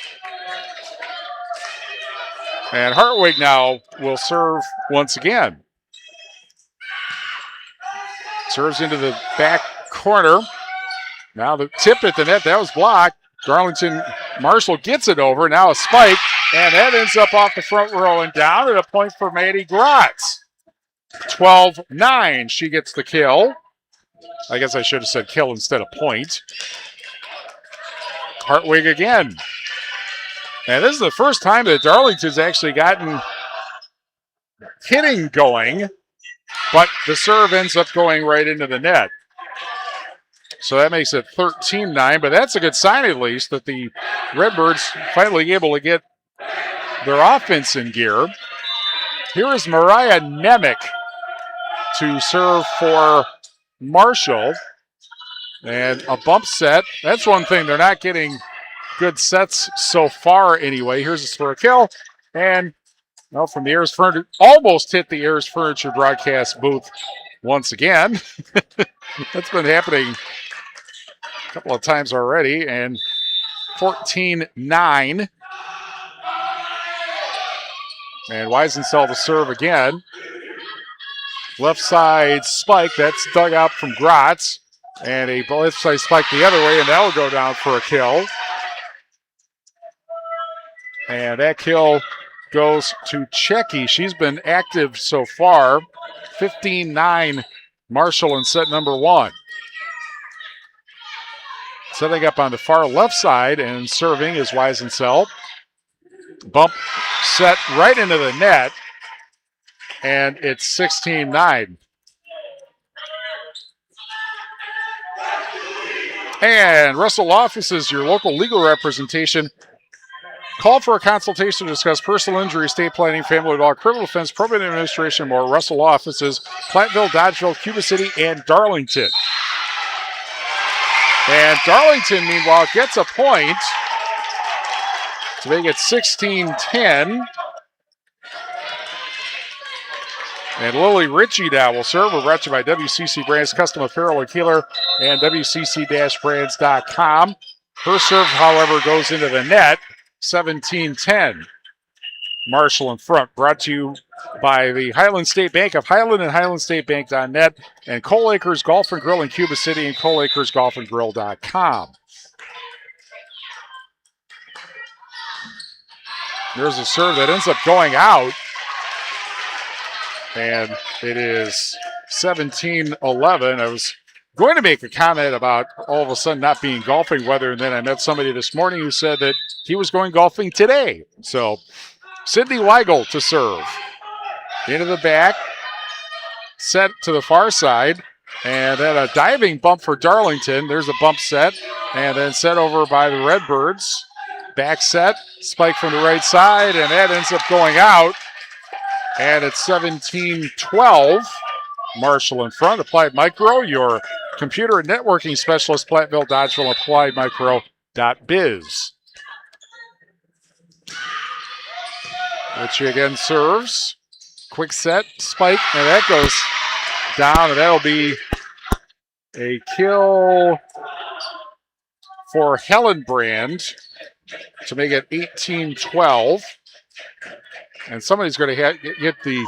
And Hartwig now will serve once again. Serves into the back corner. Now the tip at the net, that was blocked. Darlington Marshall gets it over. Now a spike, and that ends up off the front row and down, and a point for Maddie Gratz. 12-9, she gets the kill. I guess I should have said kill instead of point. Hartwig again. And this is the first time that Darlington's actually gotten hitting going, but the serve ends up going right into the net. So that makes it 13-9, but that's a good sign at least that the Redbirds finally able to get their offense in gear. Here is Mariah Nemec to serve for Marshall. And a bump set. That's one thing. They're not getting good sets so far anyway. Here's for a kill. And from the Ayers Furniture, almost hit the Ayers Furniture broadcast booth once again. That's been happening a couple of times already. And 14-9. And Weisensell to serve again. Left side spike. That's dug out from Gratz. And a left side spike the other way, and that will go down for a kill. And that kill goes to Checky. She's been active so far. 15-9 Marshall in set number 1. Setting up on the far left side and serving is Weisensell. Bump set right into the net. And it's 16-9. And Russell Offices, your local legal representation. Call for a consultation to discuss personal injury, estate planning, family law, criminal defense, probate administration, and more. Russell Offices, Platteville, Dodgeville, Cuba City, and Darlington. And Darlington, meanwhile, gets a point to make it 16-10. And Lily Ritchie now will serve. We're brought to you by WCC Brands, Custom Apparel and Kieler, and WCC-brands.com. Her serve, however, goes into the net, 17-10. Marshall in front. Brought to you by the Highland State Bank of Highland and HighlandStateBank.net and Coal Acres Golf and Grill in Cuba City and CoalAcresGolfandGrill.com. There's a serve that ends up going out. And it is 17-11. I was going to make a comment about all of a sudden not being golfing weather, and then I met somebody this morning who said that he was going golfing today. So Sydney Weigel to serve. Into the back, set to the far side, and then a diving bump for Darlington. There's a bump set, and then set over by the Redbirds. Back set, spike from the right side, and that ends up going out. And it's 17-12. Marshall in front. Applied Micro, your computer and networking specialist, Platteville, Dodgeville, appliedmicro.biz. Ritchie again serves. Quick set, spike, and that goes down, and that'll be a kill for Hellenbrand to make it 18-12. And somebody's going to get the,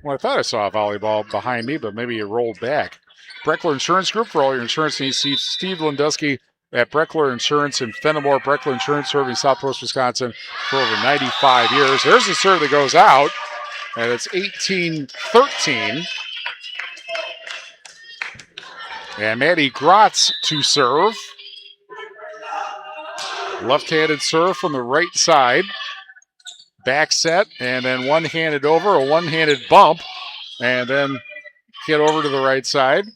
well, I thought I saw a volleyball behind me, but maybe it rolled back. Breckler Insurance Group, for all your insurance needs. See Steve Lindusky at Breckler Insurance in Fenimore. Breckler Insurance serving Southwest Wisconsin for over 95 years. There's a serve that goes out, and it's 18-13. And Maddie Grotz to serve. Left-handed serve from the right side. Back set, and then one-handed over, a one-handed bump, and then get over to the right side.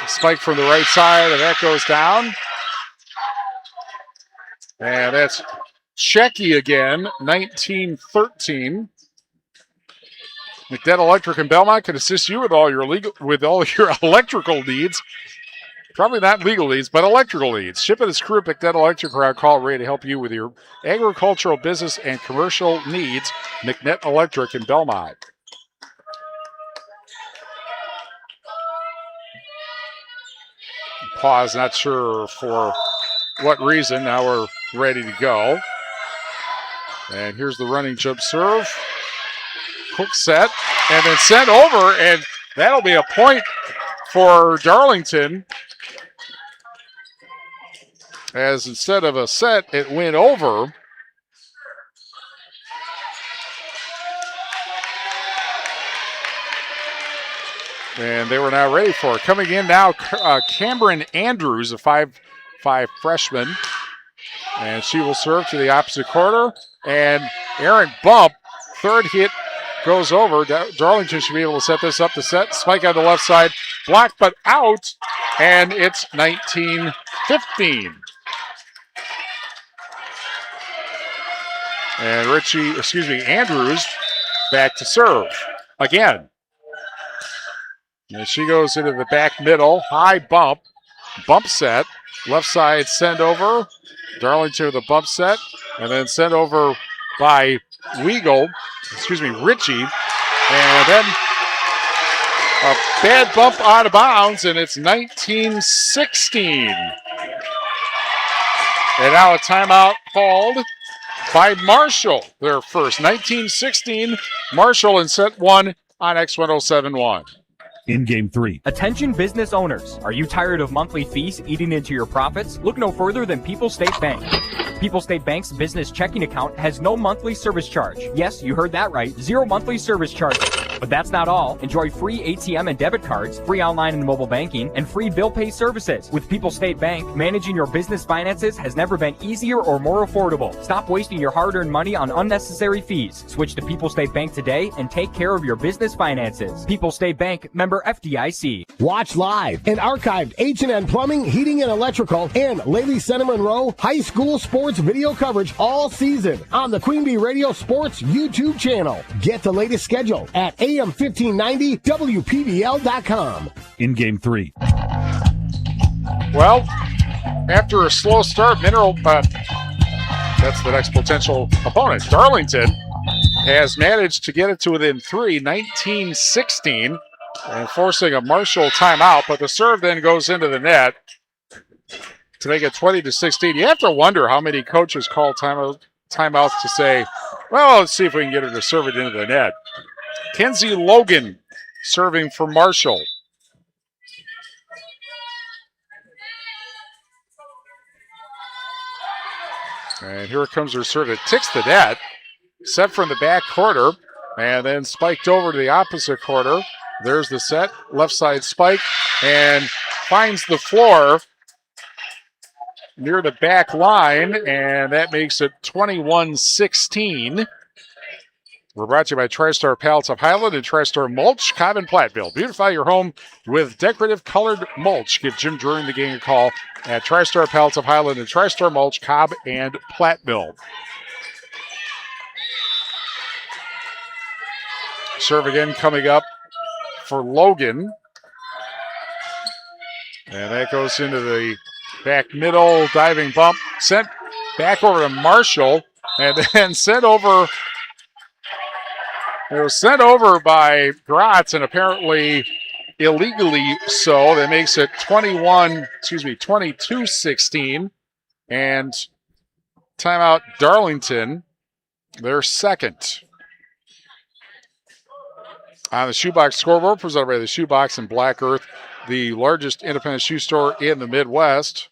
Spike from the right side, and that goes down. And that's Checky again, 19-13. McDead Electric in Belmont can assist you with all your electrical needs. Probably not legal needs, but electrical needs. Ship and his crew at McDead Electric are on call, ready to help you with your agricultural, business, and commercial needs. McNett Electric in Belmont. Pause, not sure for what reason. Now we're ready to go. And here's the running jump serve. Hook set, and then sent over, and that'll be a point for Darlington. As instead of a set, it went over. And they were now ready for it. Coming in now, Cameron Andrews, a 5'5" freshman. And she will serve to the opposite corner. And Aaron Bump, third hit, goes over. Darlington should be able to set this up. The set, spike on the left side, blocked but out. And it's 19-15. And Andrews back to serve again. And she goes into the back middle, high bump set, left side send over. Darlington with a bump set, and then sent over by Ritchie. And then a bad bump out of bounds, and it's 19-16. And now a timeout called by Marshall, their first. 19-16, Marshall in set one on X1071. In game three. Attention business owners. Are you tired of monthly fees eating into your profits? Look no further than People's State Bank. People's State Bank's business checking account has no monthly service charge. Yes, you heard that right. 0 monthly service charge. But that's not all. Enjoy free ATM and debit cards, free online and mobile banking, and free bill pay services. With People's State Bank, managing your business finances has never been easier or more affordable. Stop wasting your hard-earned money on unnecessary fees. Switch to People's State Bank today and take care of your business finances. People's State Bank, member FDIC. Watch live and archived H&N Plumbing, Heating, and Electrical and Lady Center Monroe High School Sports video coverage all season on the Queen Bee Radio Sports YouTube channel. Get the latest schedule at AM1590WPBL.com. In game three. Well, after a slow start, that's the next potential opponent. Darlington has managed to get it to within 3, 19-16, and forcing a Marshall timeout, but the serve then goes into the net to make it 20-16. You have to wonder how many coaches call timeout timeout to say, well, let's see if we can get her to serve it into the net. Kenzie Logan serving for Marshall. And here comes her serve. It ticks the net. Set from the back corner. And then spiked over to the opposite corner. There's the set. Left side spike. And finds the floor near the back line. And that makes it 21-16. We're brought to you by TriStar Pallets of Highland and TriStar Mulch, Cobb and Platteville. Beautify your home with decorative colored mulch. Give Jim Drury and the gang a call at TriStar Pallets of Highland and TriStar Mulch, Cobb and Platteville. Serve again coming up for Logan. And that goes into the back middle, diving bump. Sent back over to Marshall and then sent over. It was sent over by Gratz and apparently illegally so. That makes it 22-16. And timeout Darlington, their second. On the Shoebox scoreboard, presented by the Shoebox in Black Earth, the largest independent shoe store in the Midwest.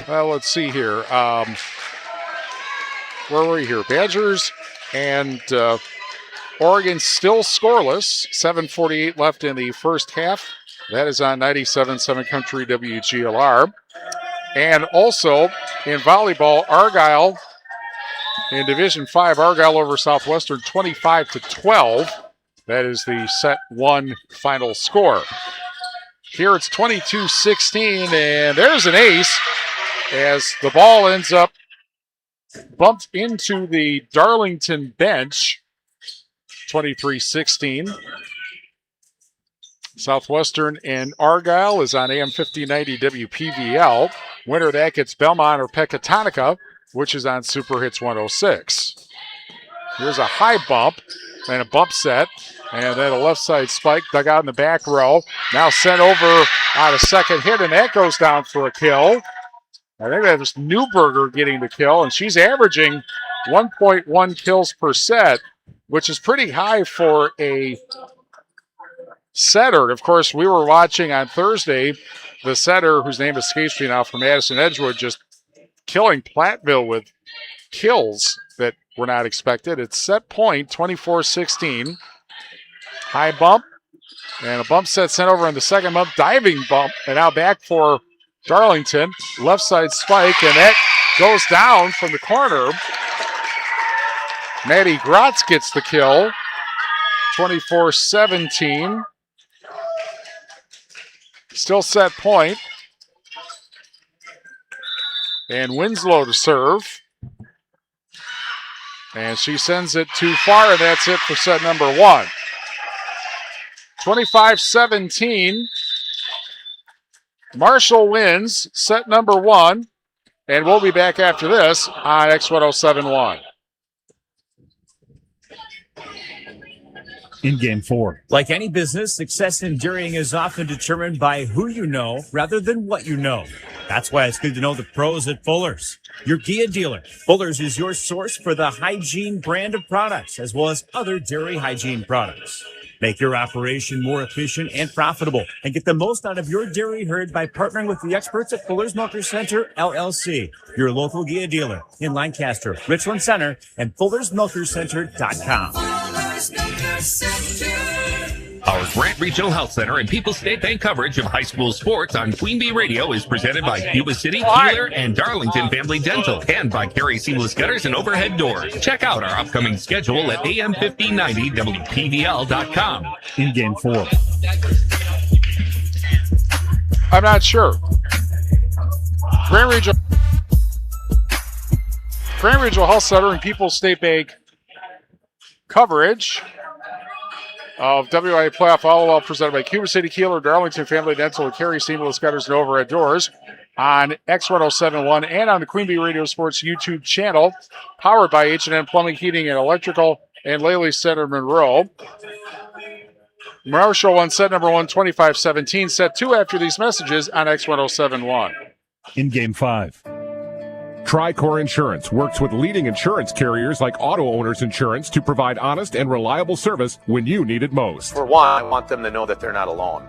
Well, let's see here. Where were we here? Badgers and Oregon still scoreless. 7:48 left in the first half. That is on 97.7 Country WGLR. And also in volleyball, Argyle in Division 5, Argyle over Southwestern 25-12. That is the set one final score. Here it's 22-16, and there's an ace as the ball ends up bumped into the Darlington bench. 23-16. Southwestern and Argyle is on AM 1590 WPVL. Winner of that gets Belmont or Pecatonica, which is on Super Hits 106. Here's a high bump and a bump set, and then a left side spike dug out in the back row. Now sent over on a second hit, and that goes down for a kill. I think that was Newberger getting the kill, and she's averaging 1.1 kills per set, which is pretty high for a setter. Of course, we were watching on Thursday the setter, whose name escapes me now, from Madison Edgewood, just killing Platteville with kills that were not expected. It's set point, 24-16. High bump, and a bump set sent over on the second bump, diving bump, and now back for Darlington. Left side spike, and that goes down from the corner. Maddie Gratz gets the kill, 24-17. Still set point. And Winslow to serve. And she sends it too far, and that's it for set number one. 25-17. Marshall wins set number one. And we'll be back after this on X1071. In game four. Like any business, success in dairying is often determined by who you know rather than what you know. That's why it's good to know the pros at Fuller's, your Gia dealer. Fuller's is your source for the hygiene brand of products, as well as other dairy hygiene products. Make your operation more efficient and profitable, and get the most out of your dairy herd by partnering with the experts at Fuller's Milker Center, LLC, your local Gia dealer in Lancaster, Richland Center, and FullersMilkerCenter.com. Our Grant Regional Health Center and People's State Bank coverage of high school sports on Queen Bee Radio is presented by Cuba City, Kieler, and Darlington Family Dental, and by Carey Seamless Gutters and Overhead Doors. Check out our upcoming schedule at AM1590WPVL.com. In game four. I'm not sure. Grand Regional Health Center and People's State Bank coverage of WIA Playoff Volleyball presented by Cuba City, Kieler, Darlington Family Dental, and Carey Seamless Gutters and Overhead Doors on X1071 and on the Queen Bee Radio Sports YouTube channel, powered by H&M Plumbing, Heating, and Electrical, and Lely Center Monroe. Marshall won set number 1, 25-17. Set 2 after these messages on X1071. In Game 5. Tricor Insurance works with leading insurance carriers like Auto Owners Insurance to provide honest and reliable service when you need it most. For one, I want them to know that they're not alone.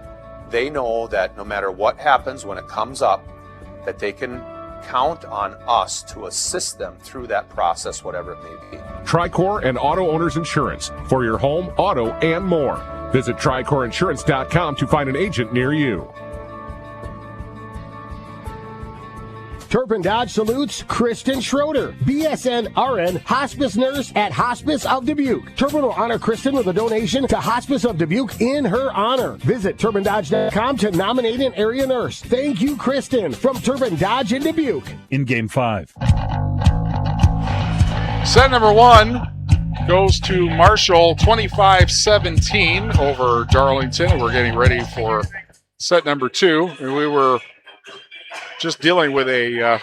They know that no matter what happens when it comes up, that they can count on us to assist them through that process, whatever it may be. Tricor and Auto Owners Insurance for your home, auto, and more. Visit TricorInsurance.com to find an agent near you. Turpin Dodge salutes Kristen Schroeder, BSN RN, hospice nurse at Hospice of Dubuque. Turpin will honor Kristen with a donation to Hospice of Dubuque in her honor. Visit TurpinDodge.com to nominate an area nurse. Thank you, Kristen, from Turpin Dodge in Dubuque. In Game 5. Set number 1 goes to Marshall, 25-17 over Darlington. We're getting ready for set number 2. And we were just dealing with a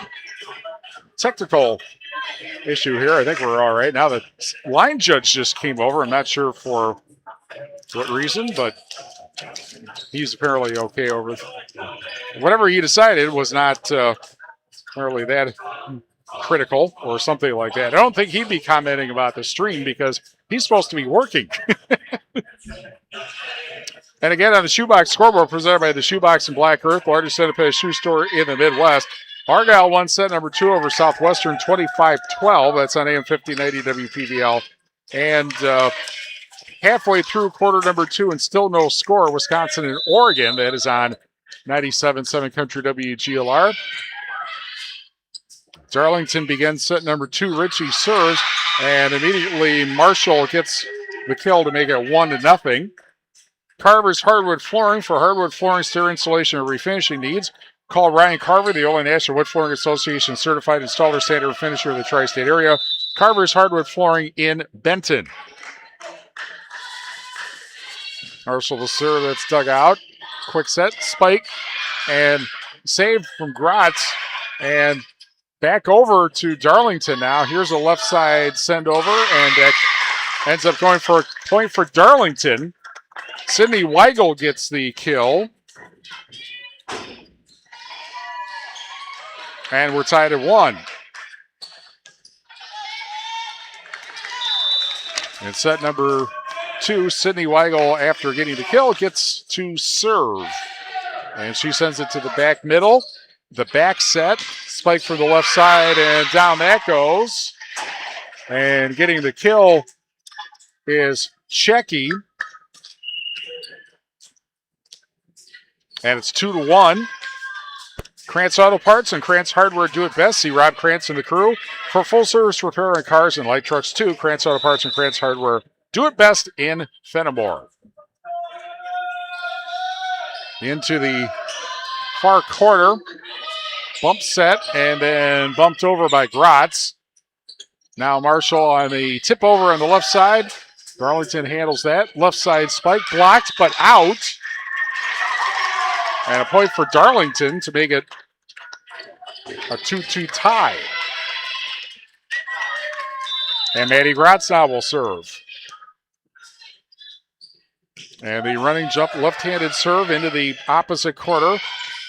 technical issue here. I think we're all right. Now the line judge just came over. I'm not sure for what reason, but he's apparently okay over it. Whatever he decided was not apparently that critical or something like that. I don't think he'd be commenting about the stream because he's supposed to be working. And again, on the Shoebox scoreboard presented by the Shoebox in Black Earth, largest independent shoe store in the Midwest. Argyle won set number 2 over Southwestern, 25-12. That's on AM 1590 WPVL. And halfway through quarter number 2 and still no score, Wisconsin and Oregon. That is on 97.7 Country WGLR. Darlington begins set number 2. Ritchie serves, and immediately Marshall gets the kill to make it 1-0. Carver's Hardwood Flooring. For hardwood flooring, stair installation, or refinishing needs, call Ryan Carver, the only National Wood Flooring Association certified installer, sander, and finisher of the tri-state area. Carver's Hardwood Flooring in Benton. Marshall the serve that's dug out. Quick set, spike, and save from Gratz. And back over to Darlington now. Here's a left side send over, and that ends up going for a point for Darlington. Sydney Weigel gets the kill. And we're tied at 1. And set number 2, Sydney Weigel, after getting the kill, gets to serve. And she sends it to the back middle. The back set, spike from the left side, and down that goes. And getting the kill is Checky. And it's 2-1. Krantz Auto Parts and Krantz Hardware do it best. See Rob Krantz and the crew for full service repair on cars and light trucks too. Krantz Auto Parts and Krantz Hardware do it best in Fenimore. Into the far corner. Bump set and then bumped over by Gratz. Now Marshall on the tip over on the left side. Darlington handles that. Left side spike blocked but out. And a point for Darlington to make it a 2-2 tie. And Maddie Gratz now will serve. And the running jump left-handed serve into the opposite corner.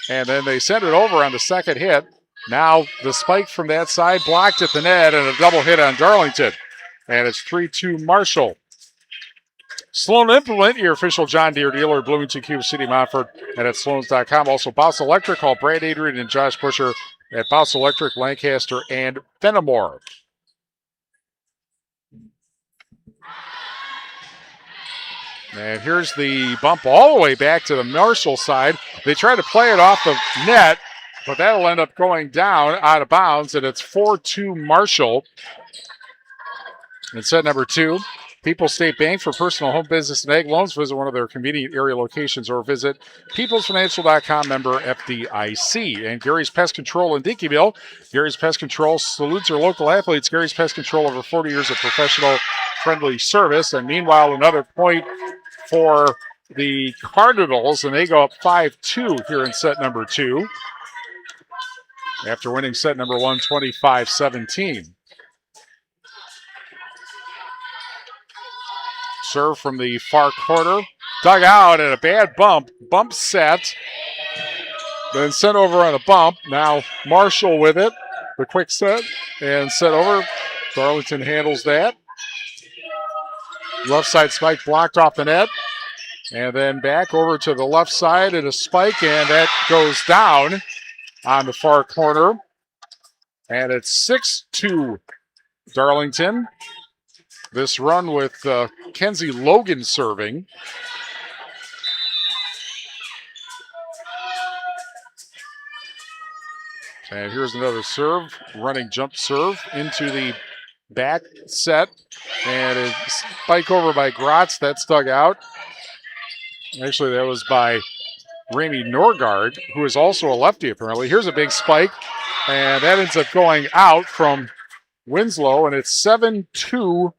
And then they send it over on the second hit. Now the spike from that side blocked at the net and a double hit on Darlington. And it's 3-2 Marshall. Sloan Implement, your official John Deere dealer, Bloomington, Cuba City, Montford, and at Sloans.com. Also, Boss Electric. Call Brad Adrian and Josh Busher at Boss Electric, Lancaster, and Fenimore. And here's the bump all the way back to the Marshall side. They try to play it off the net, but that'll end up going down out of bounds, and it's 4-2 Marshall. And set number 2. People's State Bank for personal, home, business, and ag loans. Visit one of their convenient area locations or visit peoplesfinancial.com, member FDIC. And Gary's Pest Control in Dickeyville. Gary's Pest Control salutes their local athletes. Gary's Pest Control, over 40 years of professional, friendly service. And meanwhile, another point for the Cardinals, and they go up 5-2 here in set number 2 after winning set number 1, 25-17. Serve from the far corner. Dug out and a bad bump. Bump set. Then sent over on a bump. Now Marshall with it. The quick set and set over. Darlington handles that. Left side spike blocked off the net. And then back over to the left side and a spike, and that goes down on the far corner. And it's 6-2 Darlington. This run with Kenzie Logan serving. And here's another serve, running jump serve into the back set. And a spike over by Gratz, that's dug out. Actually, that was by Rami Norgard, who is also a lefty apparently. Here's a big spike, and that ends up going out from Winslow, and it's 7-2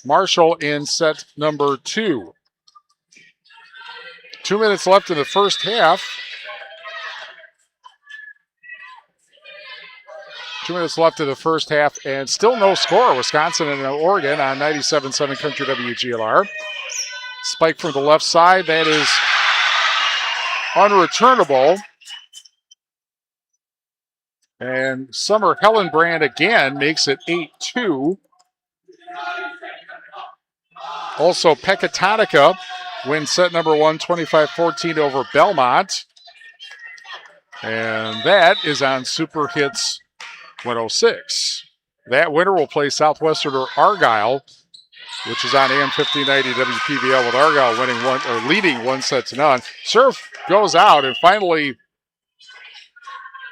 Marshall in set number 2. 2 minutes left in the first half. 2 minutes left in the first half, and still no score. Wisconsin and Oregon on 97.7 Country WGLR. Spike from the left side. That is unreturnable. And Summer Hellenbrand again makes it 8-2. Also, Pecatonica wins set number 1, 25-14 over Belmont. And that is on Super Hits 106. That winner will play Southwestern Argyle, which is on AM 1590 WPVL, with Argyle leading 1-0. Serve goes out, and finally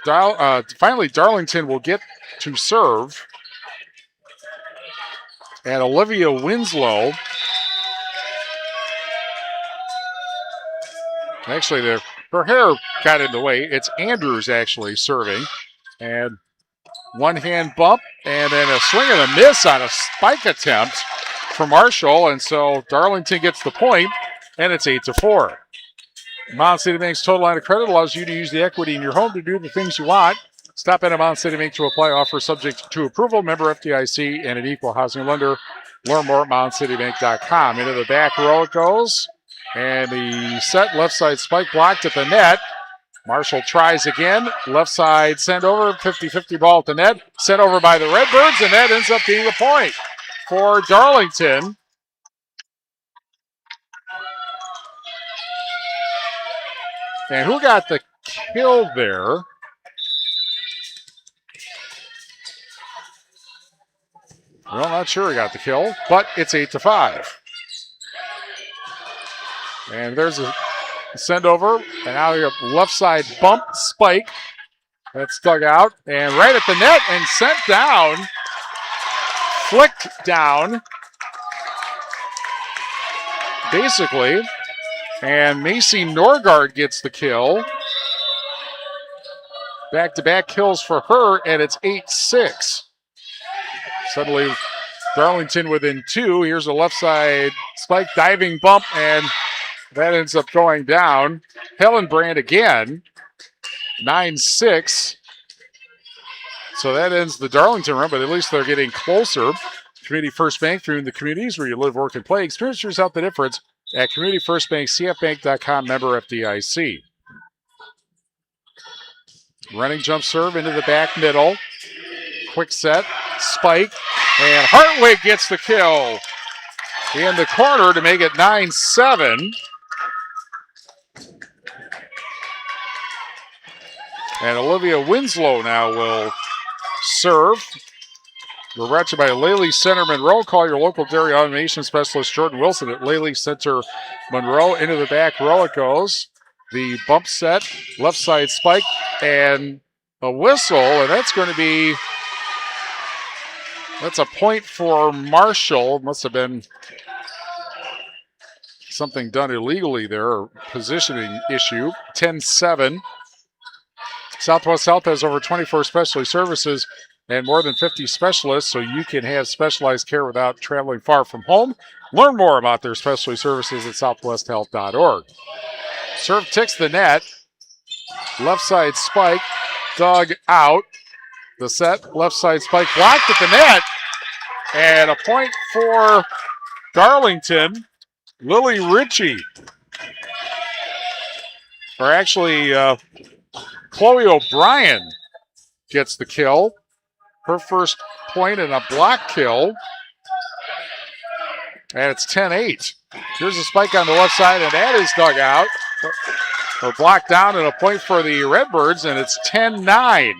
Darlington will get to serve. And Olivia Winslow, actually her hair got in the way. It's Andrews actually serving. And one hand bump, and then a swing and a miss on a spike attempt for Marshall, and so Darlington gets the point, and it's 8-4. Mountain City Bank's total line of credit allows you to use the equity in your home to do the things you want. Stop in at Mountain City Bank to apply. Offer subject to approval. Member FDIC and an equal housing lender. Learn more at mountaincitybank.com. Into the back row it goes, and the set left side spike blocked at the net. Marshall tries again. Left side send over. 50-50 ball at the net. Sent over by the Redbirds, and that ends up being the point for Darlington. And who got the kill there? Well, not sure who got the kill, but it's 8-5. And there's a send over, and now you have left side bump spike. That's dug out, and right at the net and sent down. Flicked down, basically. And Macy Norgard gets the kill. Back-to-back kills for her, and it's 8-6. Suddenly, Darlington within 2. Here's a left side spike diving bump, and that ends up going down. Hellenbrand again, 9-6. So that ends the Darlington run, but at least they're getting closer. Community First Bank, through the communities where you live, work, and play. Experience yourself the difference at Community First Bank, cfbank.com, member FDIC. Running jump serve into the back middle. Quick set, spike, and Hartwig gets the kill in the corner to make it 9-7. And Olivia Winslow now will serve. We're brought to you by Laley Center Monroe. Call your local dairy automation specialist, Jordan Wilson, at Laley Center Monroe. Into the back row it goes. The bump set, left side spike, and a whistle, and that's going to be, that's a point for Marshall. Must have been something done illegally there, or positioning issue. 10-7. Southwest Health has over 24 specialty services and more than 50 specialists, so you can have specialized care without traveling far from home. Learn more about their specialty services at southwesthealth.org. Serve ticks the net. Left side spike, dug out. The set, left side spike blocked at the net. And a point for Darlington. Lily Ritchie. Or actually, Chloe O'Brien gets the kill. Her first point and a block kill. And it's 10-8. Here's a spike on the left side, and that is dug out. Or blocked down, and a point for the Redbirds, and it's 10-9.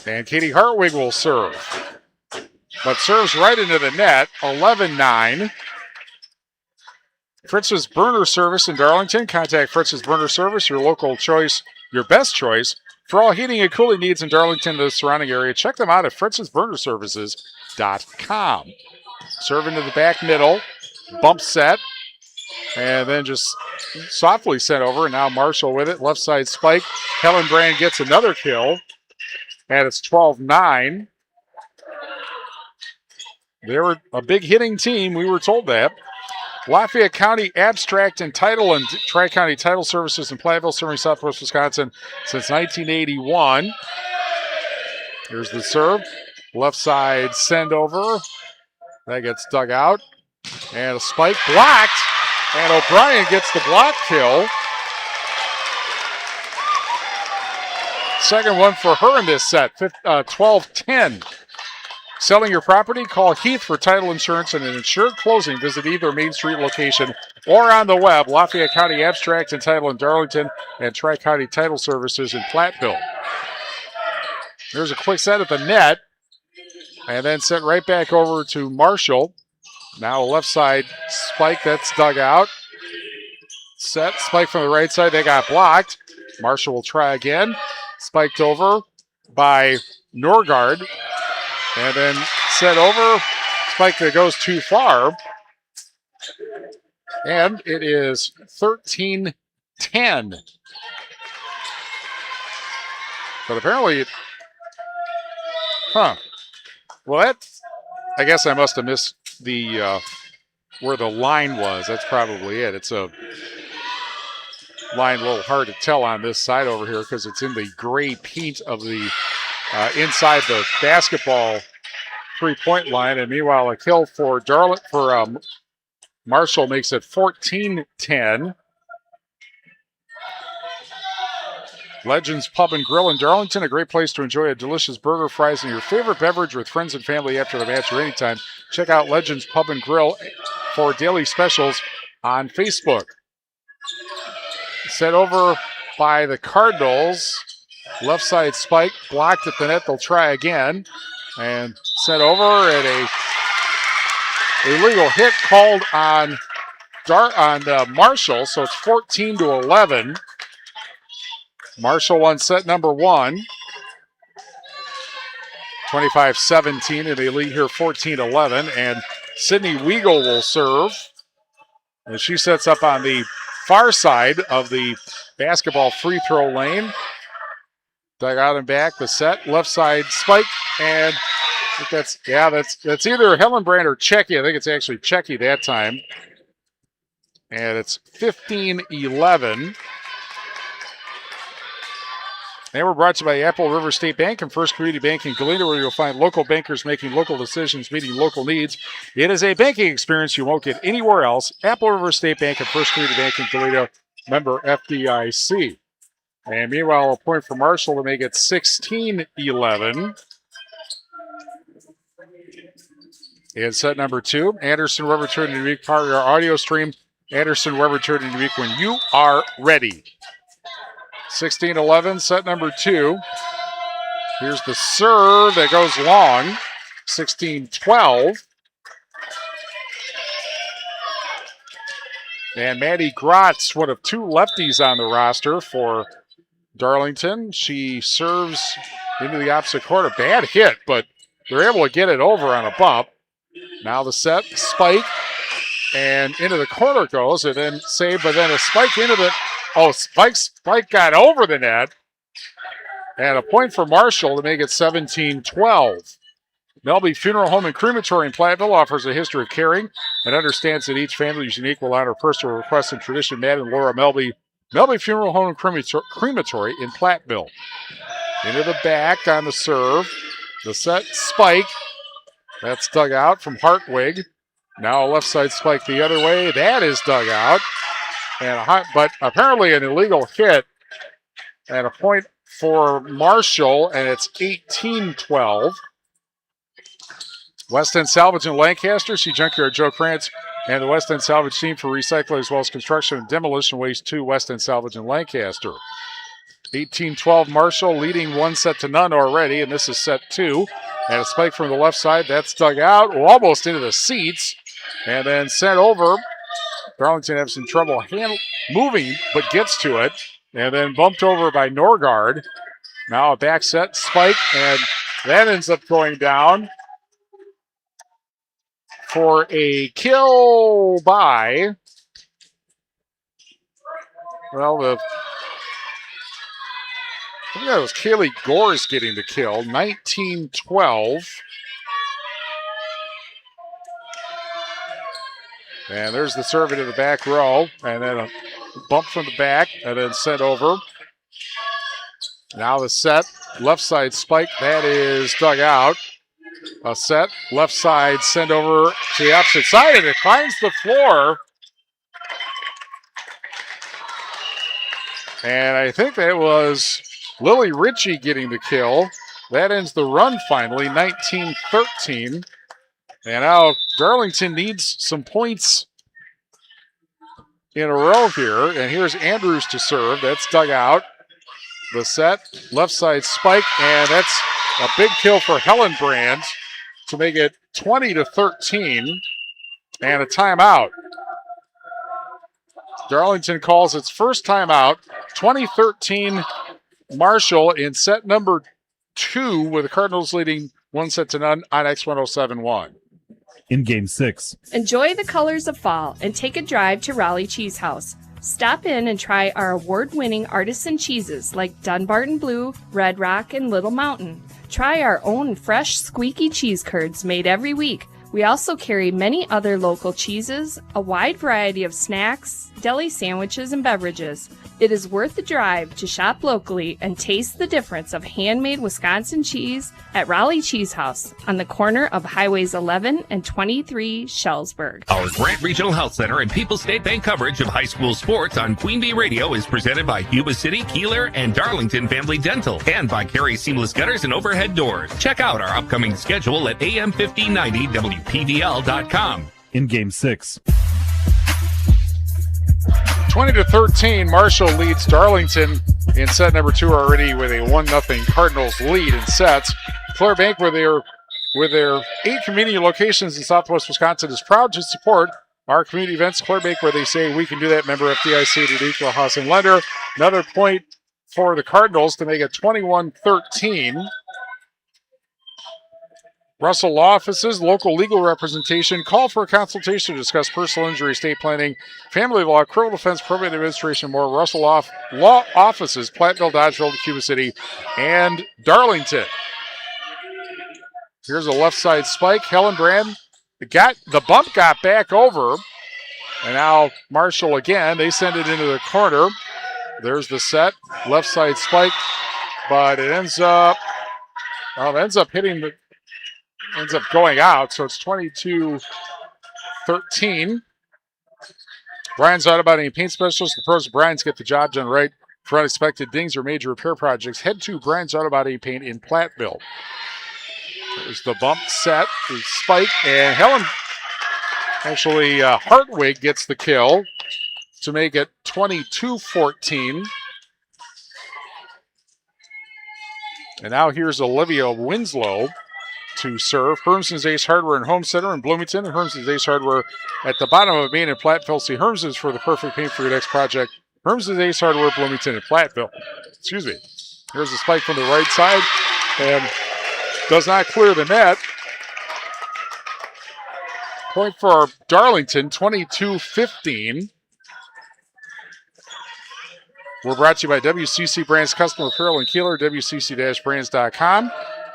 And Katie Hartwig will serve. But serves right into the net, 11-9. Fritz's Burner Service in Darlington. Contact Fritz's Burner Service, your local choice, your best choice. For all heating and cooling needs in Darlington and the surrounding area, check them out at fritzsburnerservices.com. Serve into the back middle, bump set, and then just softly sent over. And now Marshall with it, left side spike. Helen Brand gets another kill, and it's 12-9. They were a big hitting team, we were told that. Lafayette County Abstract and Title and Tri-County Title Services in Platteville, serving Southwest Wisconsin since 1981. Here's the serve. Left side send over. That gets dug out. And a spike blocked. And O'Brien gets the block kill. Second one for her in this set, 12-10. Selling your property? Call Heath for title insurance and an insured closing. Visit either Main Street location or on the web, Lafayette County Abstract and Title in Darlington and Tri-County Title Services in Platteville. There's a quick set at the net and then sent right back over to Marshall. Now a left side spike that's dug out. Set, spike from the right side, they got blocked. Marshall will try again. Spiked over by Norgard. And then set over, spike that goes too far. And it is 13-10. But apparently, well, that, I guess I must have missed the, where the line was. That's probably it. It's a line a little hard to tell on this side over here because it's in the gray paint of the inside the basketball three-point line, and meanwhile a kill for Marshall makes it 14-10. Legends Pub and Grill in Darlington, a great place to enjoy a delicious burger, fries, and your favorite beverage with friends and family after the match or anytime. Check out Legends Pub and Grill for daily specials on Facebook. Set over by the Cardinals. Left side spike, blocked at the net. They'll try again. And sent over at a illegal hit called on Marshall. So it's 14-11. Marshall won set number one. 25-17, and they lead here 14-11. And Sydney Weigel will serve. And she sets up on the far side of the basketball free throw lane. Dug out and back, the set, left side spike, and I think that's either Helen Brand or Checky. I think it's actually Checky that time. And it's 15-11. And we're brought to you by Apple River State Bank and First Community Bank in Galena, where you'll find local bankers making local decisions, meeting local needs. It is a banking experience you won't get anywhere else. Apple River State Bank and First Community Bank in Galena, member FDIC. And meanwhile, a point for Marshall to make it 16-11. In set number two, Anderson Weber turning to week, part of our audio stream. Anderson Weber turning to week when you are ready. 16-11, set number two. Here's the serve that goes long. 16-12. And Maddie Grotz, one of two lefties on the roster for Darlington. She serves into the opposite court. A bad hit, but they're able to get it over on a bump. Now the set, spike, and into the corner goes, and then saved, but then a spike into the, spike got over the net. And a point for Marshall to make it 17-12. Melby Funeral Home and Crematory in Platteville offers a history of caring and understands that each family is unique, will honor personal requests and tradition. Matt and Laura Melby Funeral Home and Crematory in Platteville. Into the back on the serve. The set spike. That's dug out from Hartwig. Now a left side spike the other way. That is dug out. But apparently an illegal hit. And a point for Marshall, and it's 18-12. West End Salvage in Lancaster. See Junkyard Joe Krantz and the West End Salvage team for recycling as well as construction and demolition waste to West End Salvage in Lancaster. 18-12 Marshall leading 1-0 already, and this is set 2. And a spike from the left side. That's dug out, almost into the seats, and then sent over. Darlington have some trouble moving, but gets to it. And then bumped over by Norgard. Now a back set spike, and that ends up going down for a kill by, well, I think that was Kaylee Gores getting the kill, 19-12. And there's the serve into the back row, and then a bump from the back, and then sent over. Now the set, left side spike, that is dug out. A set, left side, send over to the opposite side, and it finds the floor. And I think that was Lily Ritchie getting the kill. That ends the run finally, 19-13. And now Darlington needs some points in a row here. And here's Andrews to serve. That's dug out. The set, left side spike, and that's a big kill for Hellenbrand to make it 20-13 and a timeout. Darlington calls its first timeout. 2013 Marshall in set number 2 with the Cardinals leading 1-0 on X1071. In Game 6. Enjoy the colors of fall and take a drive to Raleigh Cheese House. Stop in and try our award-winning artisan cheeses like Dunbarton Blue, Red Rock, and Little Mountain. Try our own fresh, squeaky cheese curds made every week. We also carry many other local cheeses, a wide variety of snacks, deli sandwiches, and beverages. It is worth the drive to shop locally and taste the difference of handmade Wisconsin cheese at Raleigh Cheese House on the corner of Highways 11 and 23 Shellsburg. Our Grant Regional Health Center and People's State Bank coverage of high school sports on Queen Bee Radio is presented by Cuba City, Kieler, and Darlington Family Dental, and by Carey Seamless Gutters and Overhead Doors. Check out our upcoming schedule at am1590wpvl.com. In Game 6. 20-13, Marshall leads Darlington in set number 2 already with a 1-0 Cardinals lead in sets. Clare Bank, with their 8 community locations in Southwest Wisconsin, is proud to support our community events. Clare Bank, where they say we can do that. Member FDIC, the equal housing lender. Another point for the Cardinals to make it 21-13. Russell Law Offices, local legal representation. Call for a consultation to discuss personal injury, estate planning, family law, criminal defense, probate administration, more. Russell Law Offices, Platteville, Dodgeville, Cuba City, and Darlington. Here's a left side spike. Hellenbrand, the bump got back over. And now Marshall again. They send it into the corner. There's the set. Left side spike. But it ends up going out, so it's 22-13. Brian's Auto Body and Paint Specialist. The pros of Brian's get the job done right. For unexpected dings or major repair projects, head to Brian's Auto Body and Paint in Platteville. There's the bump set, the spike, and Hartwig gets the kill to make it 22-14. And now here's Olivia Winslow to serve. Hermson's Ace Hardware and Home Center in Bloomington, and Hermson's Ace Hardware at the bottom of Main and Platteville. See Hermson's for the perfect paint for your next project. Hermson's Ace Hardware, Bloomington, and Platteville. Excuse me. Here's a spike from the right side, and does not clear the net. Point for Darlington, 22-15. We're brought to you by WCC Brands Customer Apparel and Kieler, WCC-brands.com,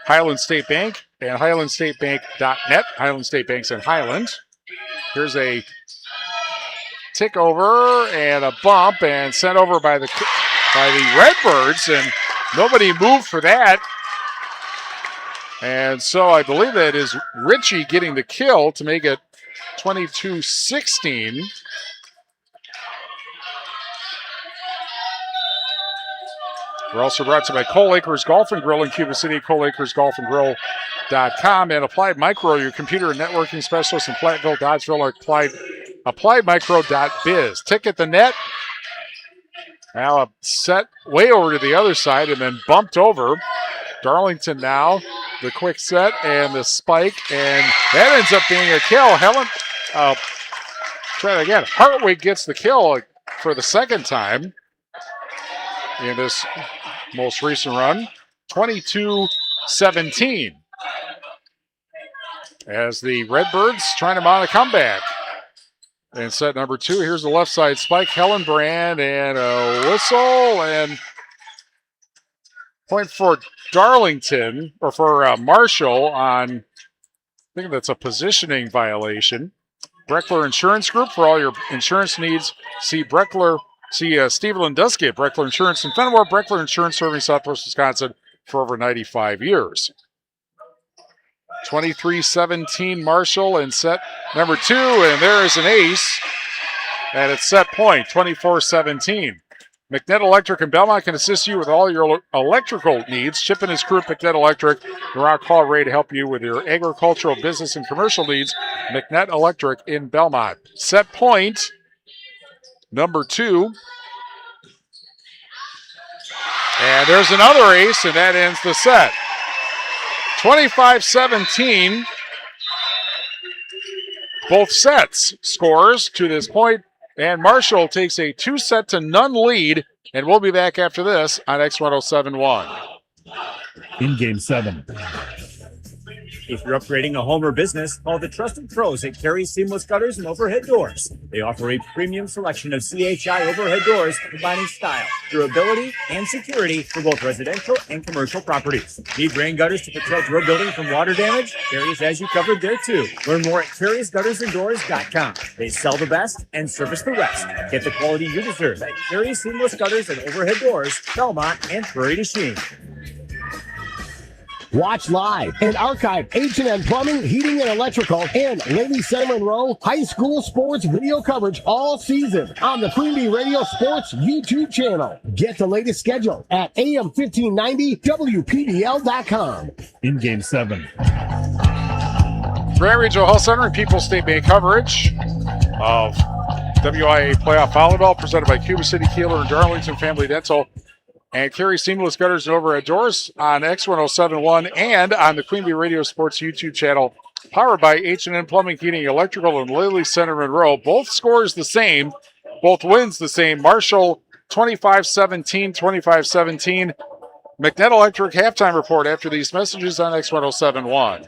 Highland State Bank, and HighlandStateBank.net. Highland State Bank's in Highland. Here's a tick over and a bump, and sent over by the Redbirds, and nobody moved for that. And so I believe that is Ritchie getting the kill to make it 22-16. We're also brought to you by Cole Acres Golf and Grill in Cuba City, coleacresgolfandgrill.com, and Applied Micro, your computer and networking specialist in Platteville, Dodgeville, appliedmicro.biz. Ticket the net. Now a set way over to the other side and then bumped over. Darlington now, the quick set and the spike, and that ends up being a kill. Try it again. Hartwig gets the kill for the second time in this most recent run. 22-17. As the Redbirds trying to mount a comeback. And set number 2, here's the left side spike. Hellenbrand and a whistle and point for Darlington, or for Marshall on, I think that's a positioning violation. Breckler Insurance Group, for all your insurance needs, see Steve Landusky at Breckler Insurance in Fenimore. Breckler Insurance serving Southwest Wisconsin for over 95 years. 23-17 Marshall in set number 2, and there is an ace, and it's set point, 24-17. McNett Electric in Belmont can assist you with all your electrical needs. Chip and his crew, McNett Electric, they're on call ready to help you with your agricultural, business, and commercial needs. McNett Electric in Belmont. Set point number 2. And there's another ace, and that ends the set. 25-17. Both sets scores to this point. And Marshall takes a 2-set-0 lead, and we'll be back after this on X1071. In Game 7. If you're upgrading a home or business, call the trusted pros at Carey Seamless Gutters and Overhead Doors. They offer a premium selection of CHI overhead doors combining style, durability, and security for both residential and commercial properties. Need rain gutters to protect your building from water damage? Carey's has you covered there too. Learn more at Carey'sGuttersandDoors.com. They sell the best and service the rest. Get the quality you deserve at Carey Seamless Gutters and Overhead Doors, Belmont, and Prairie du Chien. Watch live and archive H&N Plumbing, Heating, and Electrical and Lady Center Monroe High School sports video coverage all season on the Queen Bee Radio Sports YouTube channel. Get the latest schedule at AM1590WPBL.com. In Game 7. Grand Regional Health Center and People's State Bank coverage of WIA Playoff Volleyball presented by Cuba City, Kieler, and Darlington Family Dental. And Carey Seamless Gutters and Overhead Doors on X1071 and on the Queen Bee Radio Sports YouTube channel, powered by H&N Plumbing, Heating, Electrical, and Lilly Center Monroe. Both scores the same, both wins the same. Marshall 25-17, 25-17. McNett Electric halftime report after these messages on X1071.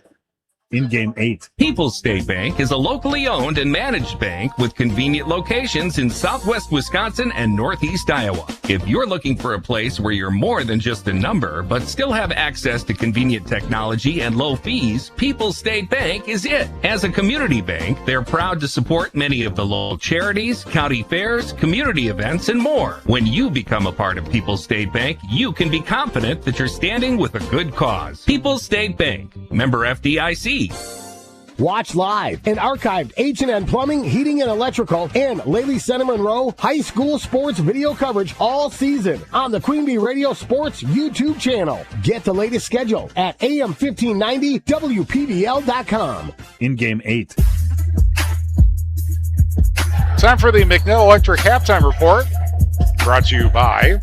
In Game 8. People's State Bank is a locally owned and managed bank with convenient locations in southwest Wisconsin and northeast Iowa. If you're looking for a place where you're more than just a number, but still have access to convenient technology and low fees, People's State Bank is it. As a community bank, they're proud to support many of the local charities, county fairs, community events, and more. When you become a part of People's State Bank, you can be confident that you're standing with a good cause. People's State Bank, member FDIC. Watch live and archived H&N Plumbing, Heating, and Electrical and Lady Center Monroe High School sports video coverage all season on the Queen Bee Radio Sports YouTube channel. Get the latest schedule at AM1590WPBL.com. In Game 8. Time for the McNett Electric halftime report, brought to you by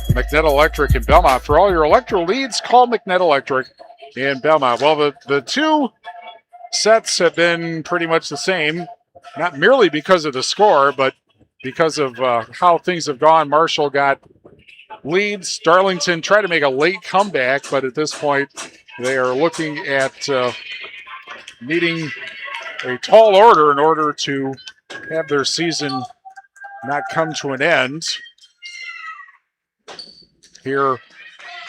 McNett Electric in Belmont. For all your electrical needs, call McNett Electric in Belmont. Well, the two sets have been pretty much the same, not merely because of the score, but because of how things have gone. Marshall got leads. Darlington tried to make a late comeback, but at this point, they are looking at needing a tall order in order to have their season not come to an end here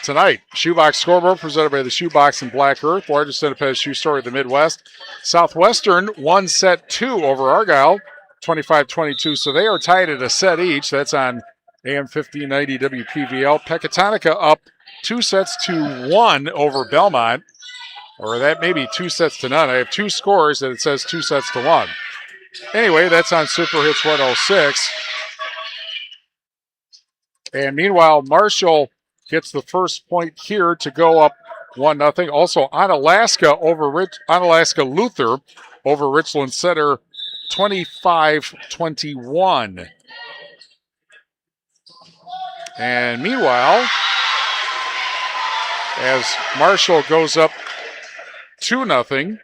tonight. Shoebox scoreboard presented by the Shoebox in Black Earth, largest independent shoe store in the Midwest. Southwestern won set 2 over Argyle, 25-22, so they are tied at a set each. That's on AM 1590 WPVL. Pecatonica up 2-1 over Belmont. Or that may be 2-0. I have two scores that it says 2-1. Anyway, that's on Super Hits 106. And meanwhile, Marshall gets the first point here to go up 1-0. Also, Onalaska Luther over Richland Center, 25-21. And meanwhile, as Marshall goes up 2-0,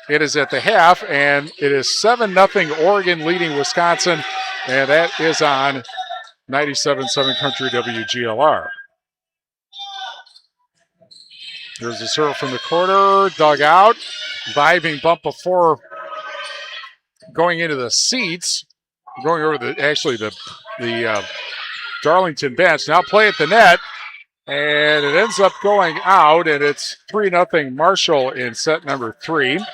it is at the half, and it is 7-0 Oregon leading Wisconsin, and that is on 97.7 Country WGLR. There's a serve from the corner, dug out, diving bump before going into the seats, going over the Darlington bench. Now play at the net, and it ends up going out, and it's 3-0 Marshall in set number 3.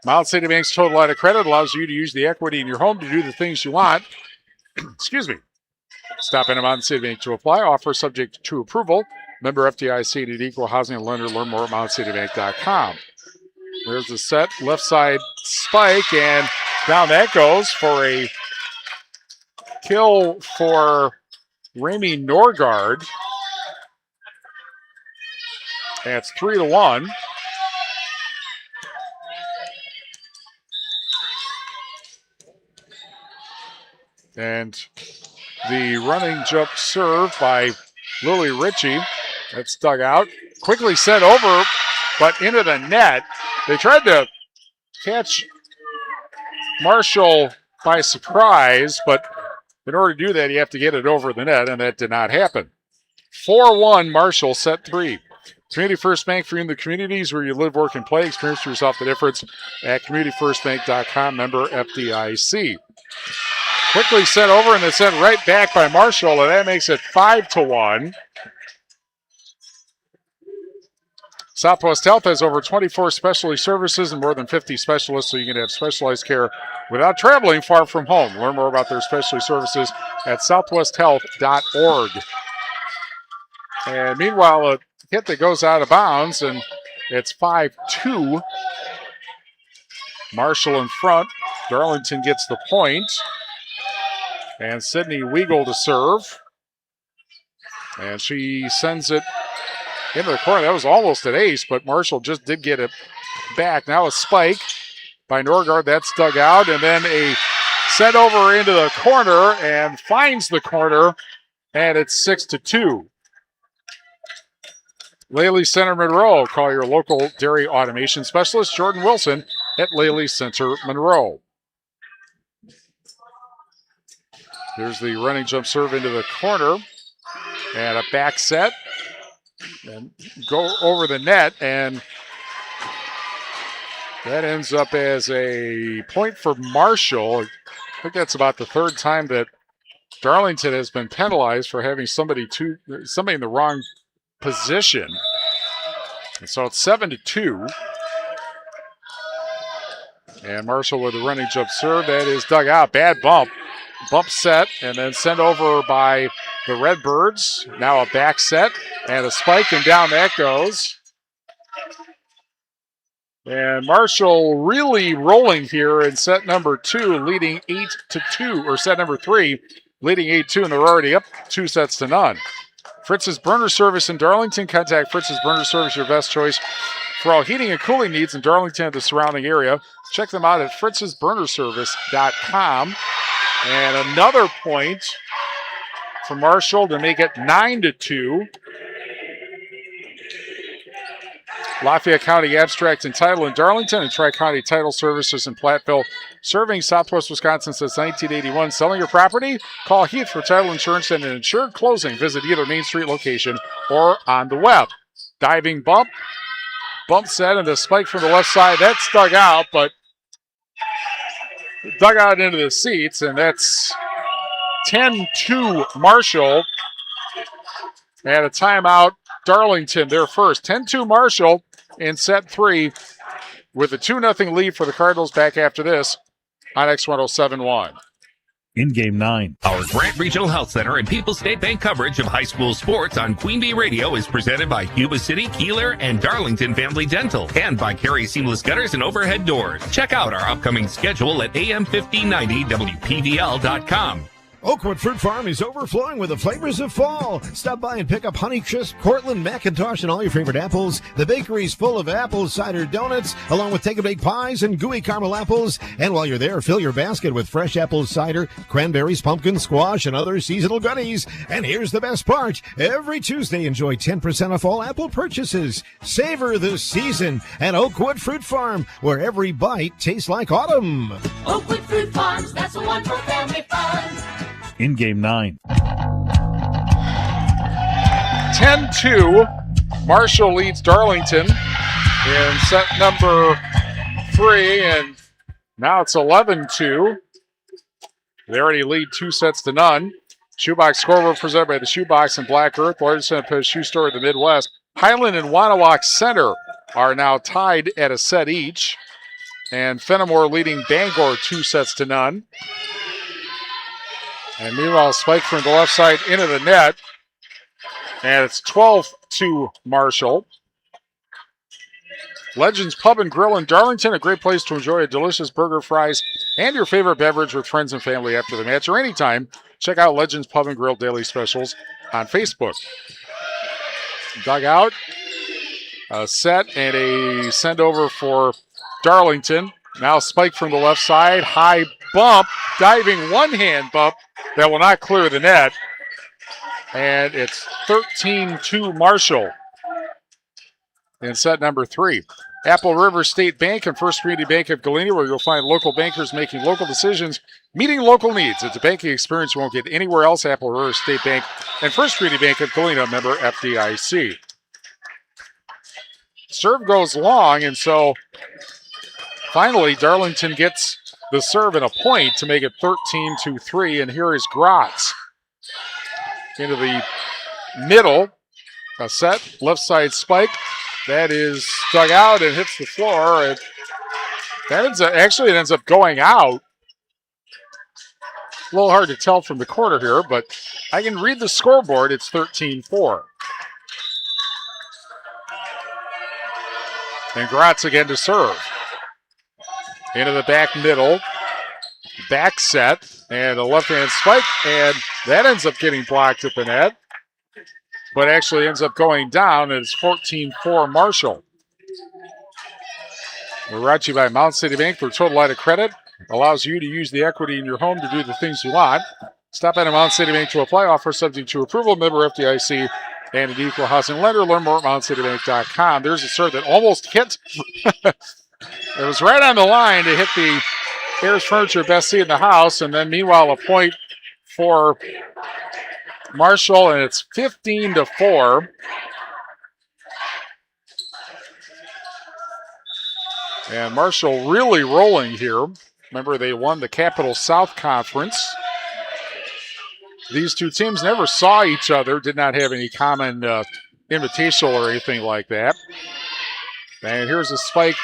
Mountain City Bank's total line of credit allows you to use the equity in your home to do the things you want. Excuse me. Stop in at Mountain City Bank to apply. Offer subject to approval. Member FDIC and equal housing and lender. Learn more at mountcitybank.com. There's the set. Left side spike, and down that goes for a kill for Remy Norgard. And it's 3-1. And the running jump serve by Lily Ritchie. That's dug out. Quickly sent over, but into the net. They tried to catch Marshall by surprise, but in order to do that, you have to get it over the net, and that did not happen. 4-1 Marshall, set 3. Community First Bank, for you in the communities where you live, work, and play. Experience for yourself the difference at communityfirstbank.com, member FDIC. Quickly sent over, and then sent right back by Marshall, and that makes it 5-1. Southwest Health has over 24 specialty services and more than 50 specialists, so you can have specialized care without traveling far from home. Learn more about their specialty services at southwesthealth.org. And meanwhile, a hit that goes out of bounds, and it's 5-2. Marshall in front. Darlington gets the point. And Sydney Weigel to serve. And she sends it into the corner. That was almost an ace, but Marshall just did get it back. Now a spike by Norgard. That's dug out. And then a set over into the corner and finds the corner. And it's 6-2. Laley Center Monroe. Call your local dairy automation specialist, Jordan Wilson, at Laley Center Monroe. Here's the running jump serve into the corner. And a back set. And go over the net. And that ends up as a point for Marshall. I think that's about the third time that Darlington has been penalized for having somebody in the wrong position. And so it's 7-2. And Marshall with a running jump serve. That is dug out. Bad bump. Bump set and then sent over by the Redbirds. Now a back set and a spike, and down that goes. And Marshall really rolling here in set number 2, leading 8-2, or set number 3, leading 8-2, and they're already up 2-0. Fritz's Burner Service in Darlington. Contact Fritz's Burner Service, your best choice for all heating and cooling needs in Darlington and the surrounding area. Check them out at fritzsburnerservice.com. And another point for Marshall to make it 9-2. Lafayette County Abstract and Title in Darlington and Tri-County Title Services in Platteville. Serving Southwest Wisconsin since 1981. Selling your property? Call Heath for title insurance and an insured closing. Visit either Main Street location or on the web. Diving bump. Bump set and the spike from the left side. That's dug out, but dug out into the seats, and that's 10-2 Marshall. And a timeout, Darlington, their first. 10-2 Marshall in set 3 with a 2-0 lead for the Cardinals. Back after this on X1071. In Game 9. Our Grant Regional Health Center and People's State Bank coverage of high school sports on Queen Bee Radio is presented by Cuba City, Kieler, and Darlington Family Dental, and by Carey Seamless Gutters and Overhead Doors. Check out our upcoming schedule at am1590wpvl.com. Oakwood Fruit Farm is overflowing with the flavors of fall. Stop by and pick up Honeycrisp, Cortland, McIntosh, and all your favorite apples. The bakery's full of apple cider donuts, along with take-and-bake pies and gooey caramel apples. And while you're there, fill your basket with fresh apple cider, cranberries, pumpkin, squash, and other seasonal goodies. And here's the best part. Every Tuesday, enjoy 10% off all apple purchases. Savor the season at Oakwood Fruit Farm, where every bite tastes like autumn. Oakwood Fruit Farms, that's the one for family fun. In Game 9. 10-2. Marshall leads Darlington in set number 3, and now it's 11-2. They already lead 2-0. Shoebox scoreboard presented by the Shoebox and Black Earth, largest independent shoe store in the Midwest. Highland and Wanawak Center are now tied at a set each, and Fenimore leading Bangor 2-0. And meanwhile, spike from the left side into the net. And it's 12-2 Marshall. Legends Pub and Grill in Darlington, a great place to enjoy a delicious burger, fries, and your favorite beverage with friends and family after the match or anytime. Check out Legends Pub and Grill daily specials on Facebook. Dugout, a set and a send over for Darlington. Now spike from the left side, high bump, diving one-hand bump that will not clear the net. And it's 13-2 Marshall in set number 3. Apple River State Bank and First Community Bank of Galena, where you'll find local bankers making local decisions, meeting local needs. It's a banking experience you won't get anywhere else. Apple River State Bank and First Community Bank of Galena, member FDIC. Serve goes long, and so finally Darlington gets the serve and a point to make it 13-3, and here is Gratz into the middle. A set, left side spike. That is dug out and hits the floor. And that it ends up going out. A little hard to tell from the corner here, but I can read the scoreboard. It's 13-4. And Gratz again to serve. Into the back middle. Back set. And a left-hand spike. And that ends up getting blocked at the net. But actually ends up going down. And it's 14-4 Marshall. We're brought to you by Mountain City Bank. Their total line of credit allows you to use the equity in your home to do the things you want. Stop by Mountain City Bank to apply. Offer subject to approval. Member FDIC and an equal housing lender. Learn more at mountaincitybank.com. There's a serve that almost hit. It was right on the line to hit the Ayers Furniture best seat in the house. And then meanwhile, a point for Marshall, and it's 15-4. And Marshall really rolling here. Remember, they won the Capital South Conference. These two teams never saw each other, did not have any common invitational or anything like that. And here's a spike,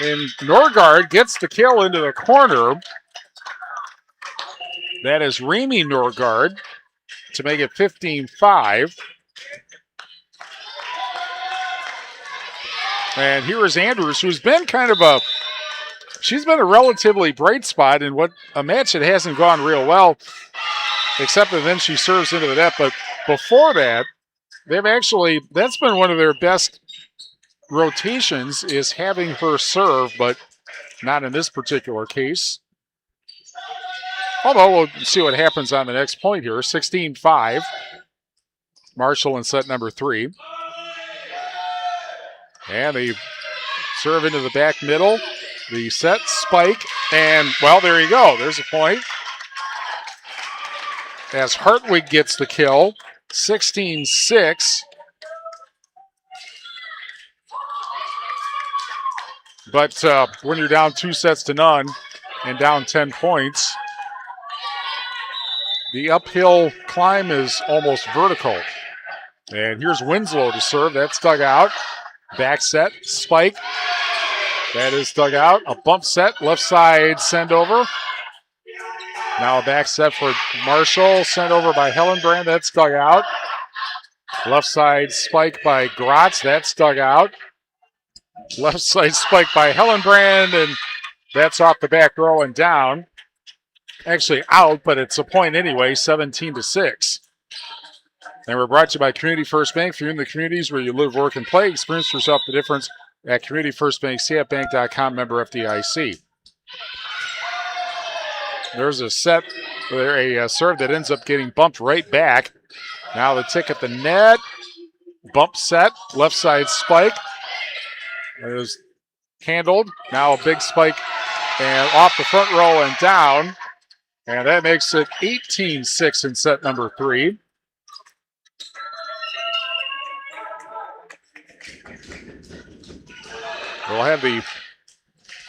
and Norgard gets the kill into the corner. That is Remy Norgard to make it 15-5. And here is Andrews, who's been she's been a relatively bright spot in what a match that hasn't gone real well, except that then she serves into the net. But before that, that's been one of their best rotations, is having her serve, but not in this particular case. Although we'll see what happens on the next point here. 16-5. Marshall in set number 3. And they serve into the back middle. The set, spike, and, well, there you go. There's a point. As Hartwig gets the kill. 16-6. But when you're down 2-0 and down 10 points, the uphill climb is almost vertical. And here's Winslow to serve. That's dug out. Back set, spike. That is dug out. A bump set, left side send over. Now a back set for Marshall, sent over by Hellenbrand. That's dug out. Left side spike by Gratz. That's dug out. Left side spike by Hellenbrand, and that's off the back row and down. Actually out, but it's a point anyway, 17-6. And we're brought to you by Community First Bank. If you're in the communities where you live, work, and play, experience for yourself the difference at Community First Bank, cfbank.com, member FDIC. There's a serve that ends up getting bumped right back. Now the tick at the net. Bump set, left side spike. It was handled. Now a big spike and off the front row and down. And that makes it 18-6 in set number 3. We'll have the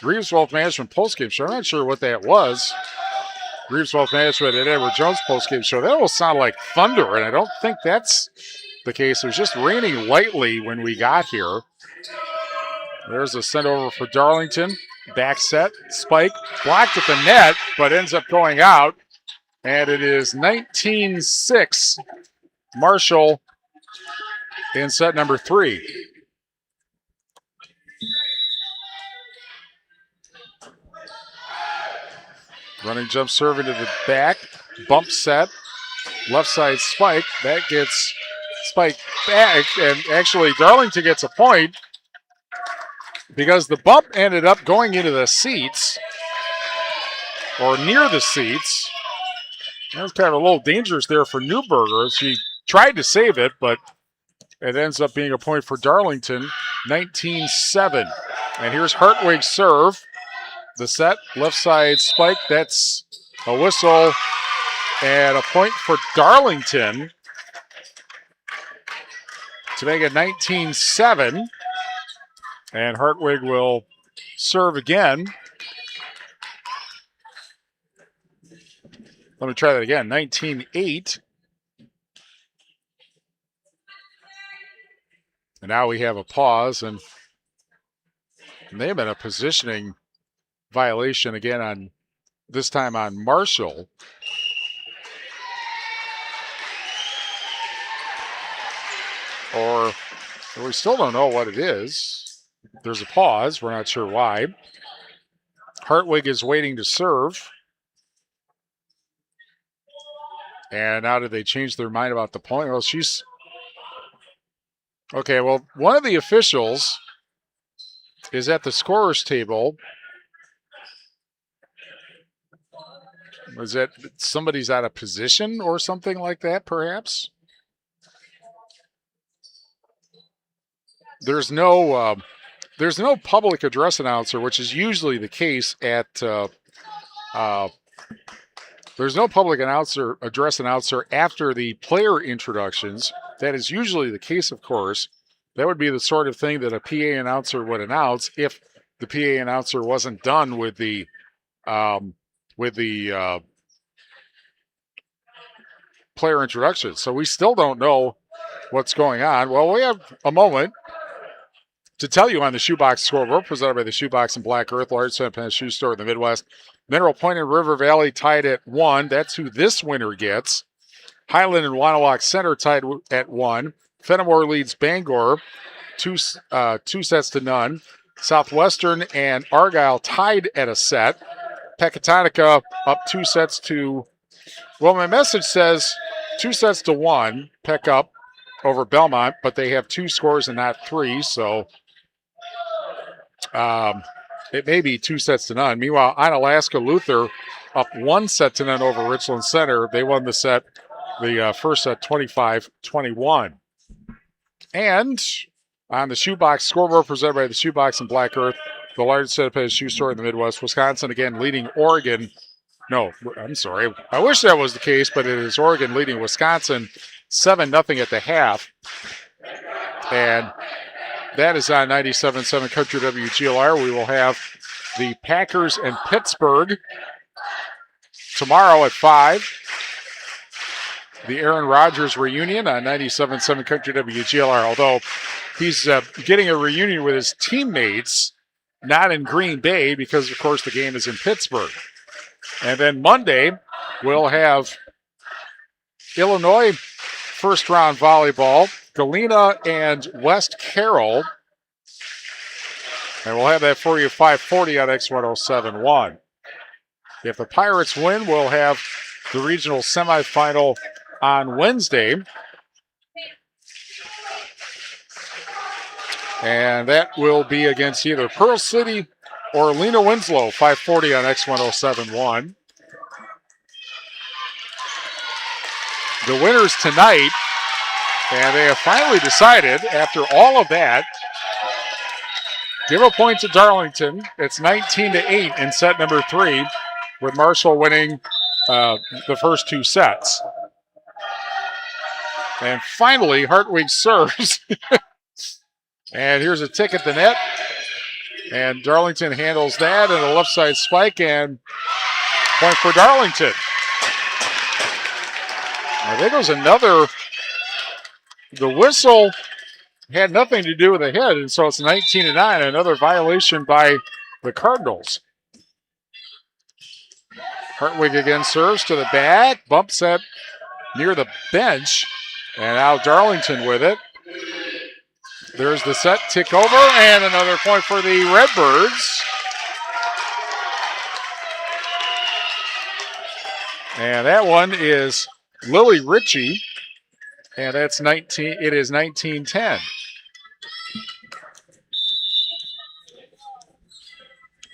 Reeves Wealth Management postgame show. I'm not sure what that was. Reeves Wealth Management and Edward Jones postgame show. That will sound like thunder, and I don't think that's the case. It was just raining lightly when we got here. There's a send over for Darlington. Back set, spike, blocked at the net, but ends up going out. And it is 19-6 Marshall in set number 3. Running jump serve into the back, bump set, left side spike. That gets spiked back, and actually Darlington gets a point because the bump ended up going into the seats, or near the seats. That was kind of a little dangerous there for Newberger. She tried to save it, but it ends up being a point for Darlington, 19-7. And here's Hartwig's serve. The set, left side spike, that's a whistle, and a point for Darlington to make it 19-7. And Hartwig will serve again. Let me try that again, 19-8. And now we have a pause, and may have been a positioning violation again on this time on Marshall. Or we still don't know what it is. There's a pause. We're not sure why. Hartwig is waiting to serve. And now did they change their mind about the point? Well, she's... Okay, well, one of the officials is at the scorer's table. Was that somebody's out of position or something like that, perhaps? There's no public address announcer, which is usually the case at. There's no public address announcer after the player introductions. That is usually the case, of course. That would be the sort of thing that a PA announcer would announce if the PA announcer wasn't done with the player introduction. So we still don't know what's going on. Well, we have a moment to tell you on the Shoebox scoreboard, presented by the Shoebox and Black Earth, largest independent shoe store in the Midwest. Mineral Point and River Valley tied at 1. That's who this winner gets. Highland and Wanawak Center tied at 1. Fenimore leads Bangor 2 sets to none. Southwestern and Argyle tied at a set. Pecatonica up 2 sets to, well, my message says 2 sets to 1. Peck up over Belmont, but they have 2 scores and not 3, so it may be 2 sets to none. Meanwhile, Onalaska Luther up 1 set to none over Richland Center. They won the set, the first set 25-21. And on the Shoebox scoreboard presented by the Shoebox and Black Earth, the largest independent shoe store in the Midwest, Wisconsin again leading Oregon. No, I'm sorry. I wish that was the case, but it is Oregon leading Wisconsin 7-0 at the half. And that is on 97.7 Country WGLR. We will have the Packers and Pittsburgh tomorrow at 5. The Aaron Rodgers reunion on 97.7 Country WGLR, although he's getting a reunion with his teammates, not in Green Bay, because, of course, the game is in Pittsburgh. And then Monday, will have Illinois first-round volleyball, Galena and West Carroll. And we'll have that for you at 5:40 on X1071. If the Pirates win, we'll have the regional semifinal on Wednesday. And that will be against either Pearl City or Lena Winslow, 5:40 on X1071. The winners tonight, and they have finally decided, after all of that, give a point to Darlington. It's 19-8 in set number 3, with Marshall winning the first 2 sets. And finally, Hartwig serves. And here's a tick at the net. And Darlington handles that, and a left side spike, and point for Darlington. Now there goes another. The whistle had nothing to do with the hit, and so it's 19-9, another violation by the Cardinals. Hartwig again serves to the back, bump set near the bench, and now Darlington with it. There's the set, tick over, and another point for the Redbirds. And that one is Lily Ritchie, and that's 19. It is 19-10.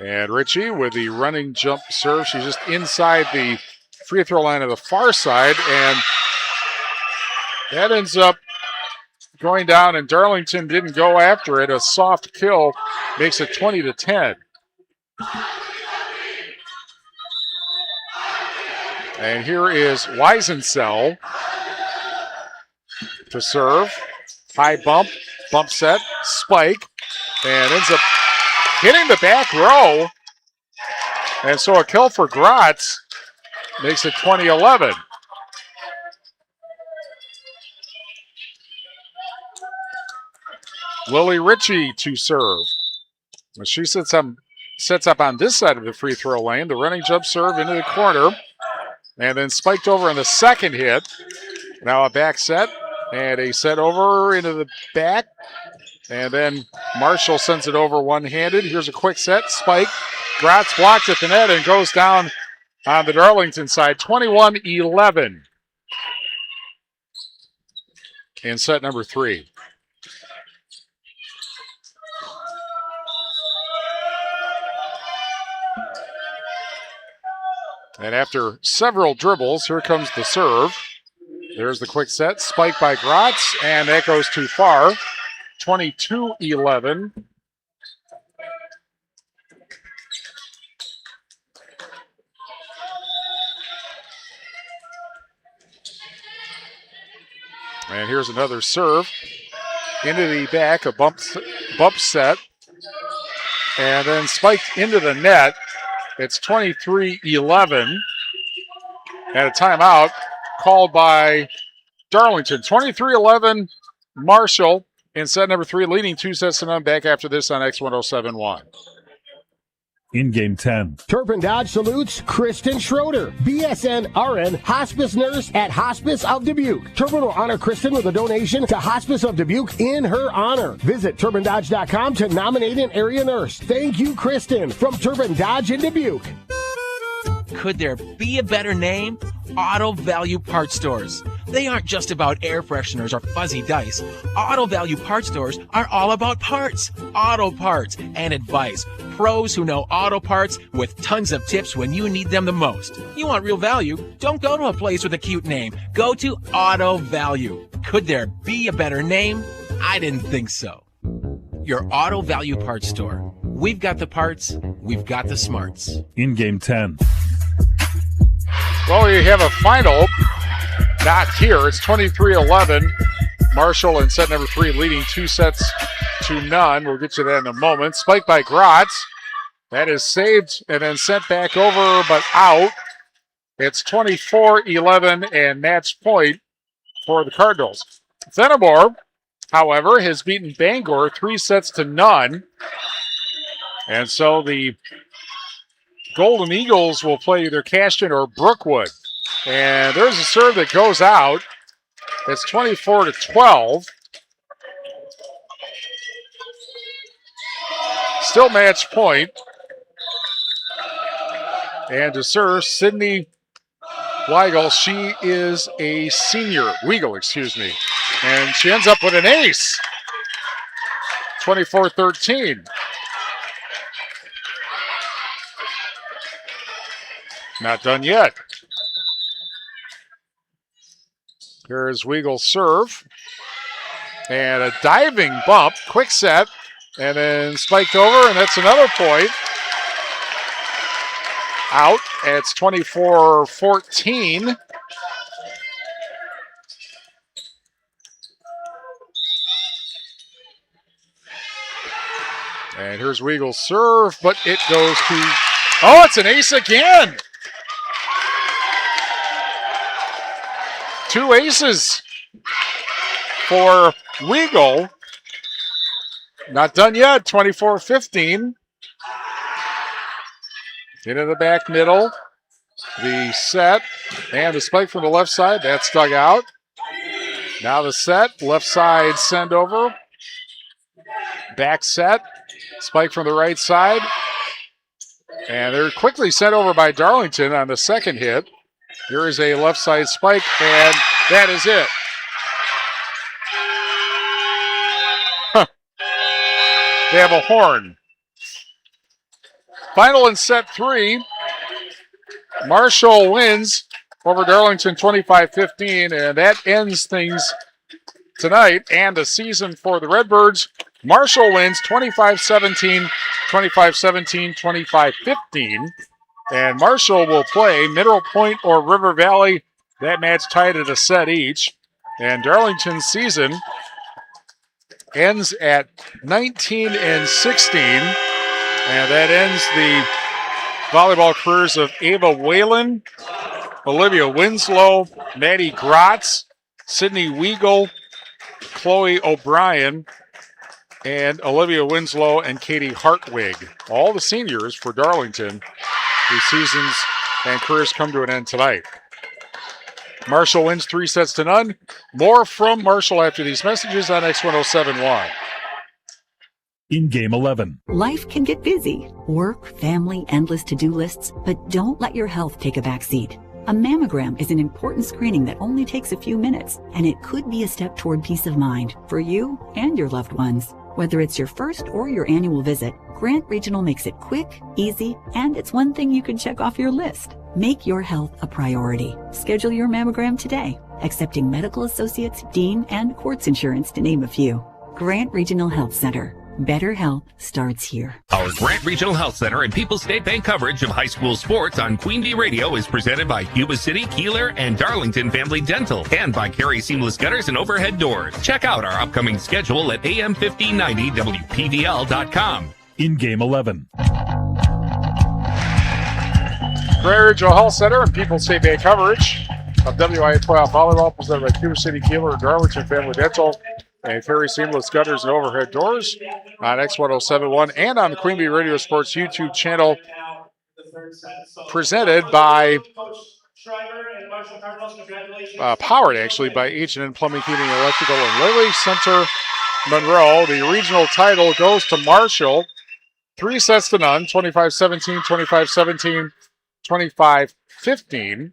And Ritchie with the running jump serve. She's just inside the free throw line of the far side, and that ends up going down, and Darlington didn't go after it. A soft kill makes it 20-10. And here is Weisensell to serve. High bump, bump set, spike, and ends up hitting the back row. And so a kill for Gratz makes it 20-11. Lily Ritchie to serve. She sets up on this side of the free throw lane. The running jump serve into the corner. And then spiked over in the second hit. Now a back set. And a set over into the back. And then Marshall sends it over one-handed. Here's a quick set. Spike. Gratz blocks at the net and goes down on the Darlington side. 21-11 in set number 3. And after several dribbles, here comes the serve. There's the quick set, spike by Gratz, and that goes too far. 22-11. And here's another serve. Into the back, a bump set. And then spiked into the net. It's 23-11. And a timeout called by Darlington. 23-11, Marshall in set number 3, leading 2-0 back after this on X1071. In game 10. Turpin Dodge salutes Kristen Schroeder, BSN RN Hospice Nurse at Hospice of Dubuque. Turpin will honor Kristen with a donation to Hospice of Dubuque in her honor. Visit TurpinDodge.com to nominate an area nurse. Thank you, Kristen, from Turpin Dodge in Dubuque. Could there be a better name? Auto Value Parts Stores. They aren't just about air fresheners or fuzzy dice. Auto Value Parts Stores are all about parts, auto parts, and advice. Pros who know auto parts with tons of tips when you need them the most. You want real value? Don't go to a place with a cute name. Go to Auto Value. Could there be a better name? I didn't think so. Your Auto Value Parts Store. We've got the parts, we've got the smarts. In game 10. Well, we have a final. Not here. It's 23-11. Marshall in set number 3 leading 2-0. We'll get you that in a moment. Spike by Gratz. That is saved and then sent back over, but out. It's 24-11 and match point for the Cardinals. Fenimore, however, has beaten Bangor 3-0. And so the Golden Eagles will play either Cashton or Brookwood And there's a serve that goes out. It's 24-12. Still match point. And to serve, Sydney Weigel. She is a senior. Weigel, excuse me. And she ends up with an ace. 24-13. Not done yet. Here's Weigel's serve. And a diving bump, quick set, and then spiked over, and that's another point. Out. It's 24-14. And here's Weigel's serve, but it goes to... Oh, it's an ace again! 2 aces for Weigel. Not done yet, 24-15. Into the back middle. The set and the spike from the left side. That's dug out. Now the set, left side send over. Back set. Spike from the right side. And they're quickly sent over by Darlington on the second hit. Here is a left side spike, and that is it. They have a horn. Final in set 3. Marshall wins over Darlington 25-15, and that ends things tonight and the season for the Redbirds. Marshall wins 25-17, 25-17, 25-15. And Marshall will play Mineral Point or River Valley. That match tied at a set each. And Darlington's season ends at 19-16. And that ends the volleyball careers of Ava Whalen, Olivia Winslow, Maddie Grotz, Sydney Weigel, Chloe O'Brien, and Olivia Winslow and Katie Hartwig. All the seniors for Darlington, whose seasons and careers come to an end tonight. Marshall wins 3-0. More from Marshall after these messages on X1071. In Game 11. Life can get busy. Work, family, endless to-do lists, but don't let your health take a backseat. A mammogram is an important screening that only takes a few minutes, and it could be a step toward peace of mind for you and your loved ones. Whether it's your first or your annual visit, Grant Regional makes it quick, easy, and it's one thing you can check off your list. Make your health a priority. Schedule your mammogram today, accepting medical associates, Dean, and Quartz Insurance to name a few. Grant Regional Health Center. Better health starts here. Our Grant Regional Health Center and People's State Bank coverage of high school sports on Queen Bee Radio is presented by Cuba City, Kieler, and Darlington Family Dental, and by Carey Seamless Gutters and Overhead Doors. Check out our upcoming schedule at am1590wpvl.com. In Game 11. Grant Regional Health Center and People's State Bank coverage of WIA12 volleyball presented by Cuba City, Kieler, and Darlington Family Dental, and Carey Seamless Gutters and Overhead Doors on X1071 and on the Queen Bee Radio Sports YouTube channel, presented by, powered actually by H&N Plumbing, Heating, Electrical, and Lilly Center Monroe. The regional title goes to Marshall. 3-0, 25-17, 25-17, 25-15.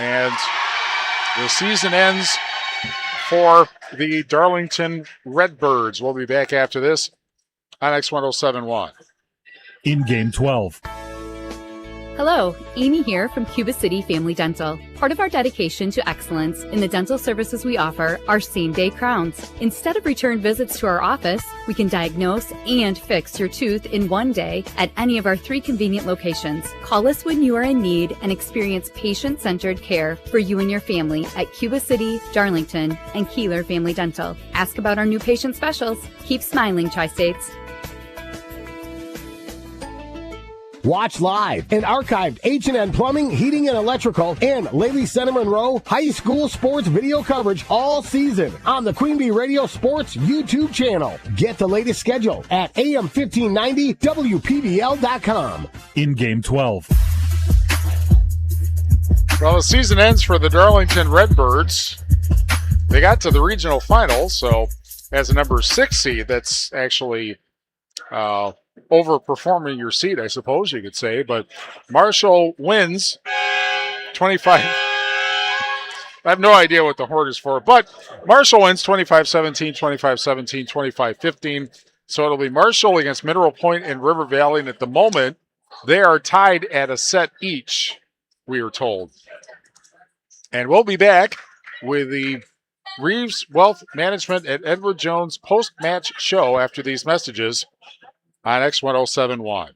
And the season ends for the Darlington Redbirds. We'll be back after this on X1071. In Game 12. Hello, Amy here from Cuba City Family Dental. Part of our dedication to excellence in the dental services we offer are same-day crowns. Instead of return visits to our office, we can diagnose and fix your tooth in one day at any of our 3 convenient locations. Call us when you are in need and experience patient-centered care for you and your family at Cuba City, Darlington, and Kieler Family Dental. Ask about our new patient specials. Keep smiling, Tri-States. Watch live and archived H&N Plumbing, Heating, and Electrical and Lady Center Monroe High School sports video coverage all season on the Queen Bee Radio Sports YouTube channel. Get the latest schedule at AM1590WPBL.com. In Game 12. Well, the season ends for the Darlington Redbirds. They got to the regional final, so as a number 6 seed, that's actually overperforming your seed, I suppose you could say. But Marshall wins 25. I have no idea what the Horde is for, but Marshall wins 25-17, 25-17, 25-15. So it'll be Marshall against Mineral Point and River Valley, and at the moment, they are tied at a set each, we are told. And we'll be back with the Reeves Wealth Management at Edward Jones post-match show after these messages on X1071.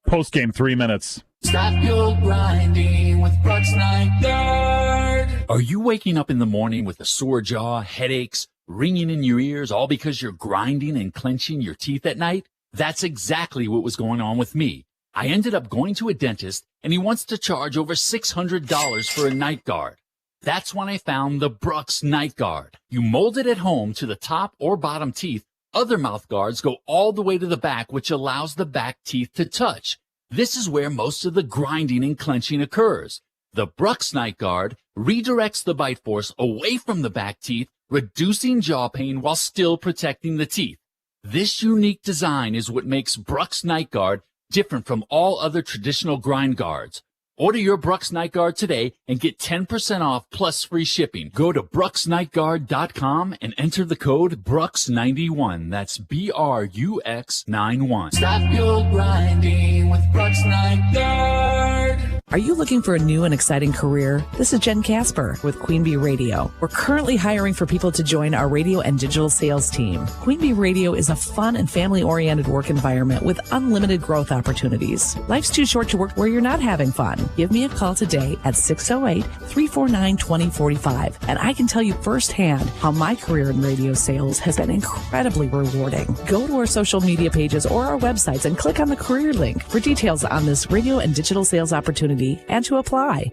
Post-game 3 minutes. Stop your grinding with Brooks Night Guard. Are you waking up in the morning with a sore jaw, headaches, ringing in your ears, all because you're grinding and clenching your teeth at night? That's exactly what was going on with me. I ended up going to a dentist, and he wants to charge over $600 for a night guard. That's when I found the Brooks Night Guard. You mold it at home to the top or bottom teeth. Other mouth guards go all the way to the back, which allows the back teeth to touch. This is where most of the grinding and clenching occurs. The Brooks Night Guard redirects the bite force away from the back teeth, reducing jaw pain while still protecting the teeth. This unique design is what makes Brooks Night Guard different from all other traditional grind guards. Order your Brooks Night Guard today and get 10% off plus free shipping. Go to brooksnightguard.com and enter the code BRUX91. That's BRUX91. Stop your grinding with Brooks Night Guard. Are you looking for a new and exciting career? This is Jen Casper with Queen Bee Radio. We're currently hiring for people to join our radio and digital sales team. Queen Bee Radio is a fun and family-oriented work environment with unlimited growth opportunities. Life's too short to work where you're not having fun. Give me a call today at 608-349-2045, and I can tell you firsthand how my career in radio sales has been incredibly rewarding. Go to our social media pages or our websites and click on the career link for details on this radio and digital sales opportunity and to apply.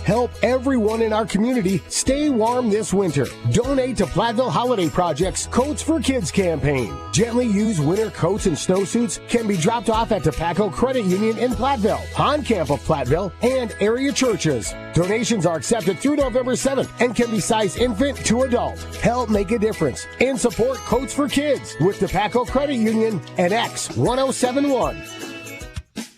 Help everyone in our community stay warm this winter. Donate to Platteville Holiday Project's Coats for Kids campaign. Gently used winter coats and snowsuits can be dropped off at Tobacco Credit Union in Platteville, On Camp of Platteville, and area churches. Donations are accepted through November 7th and can be sized infant to adult. Help make a difference and support Coats for Kids with Tobacco Credit Union and X1071.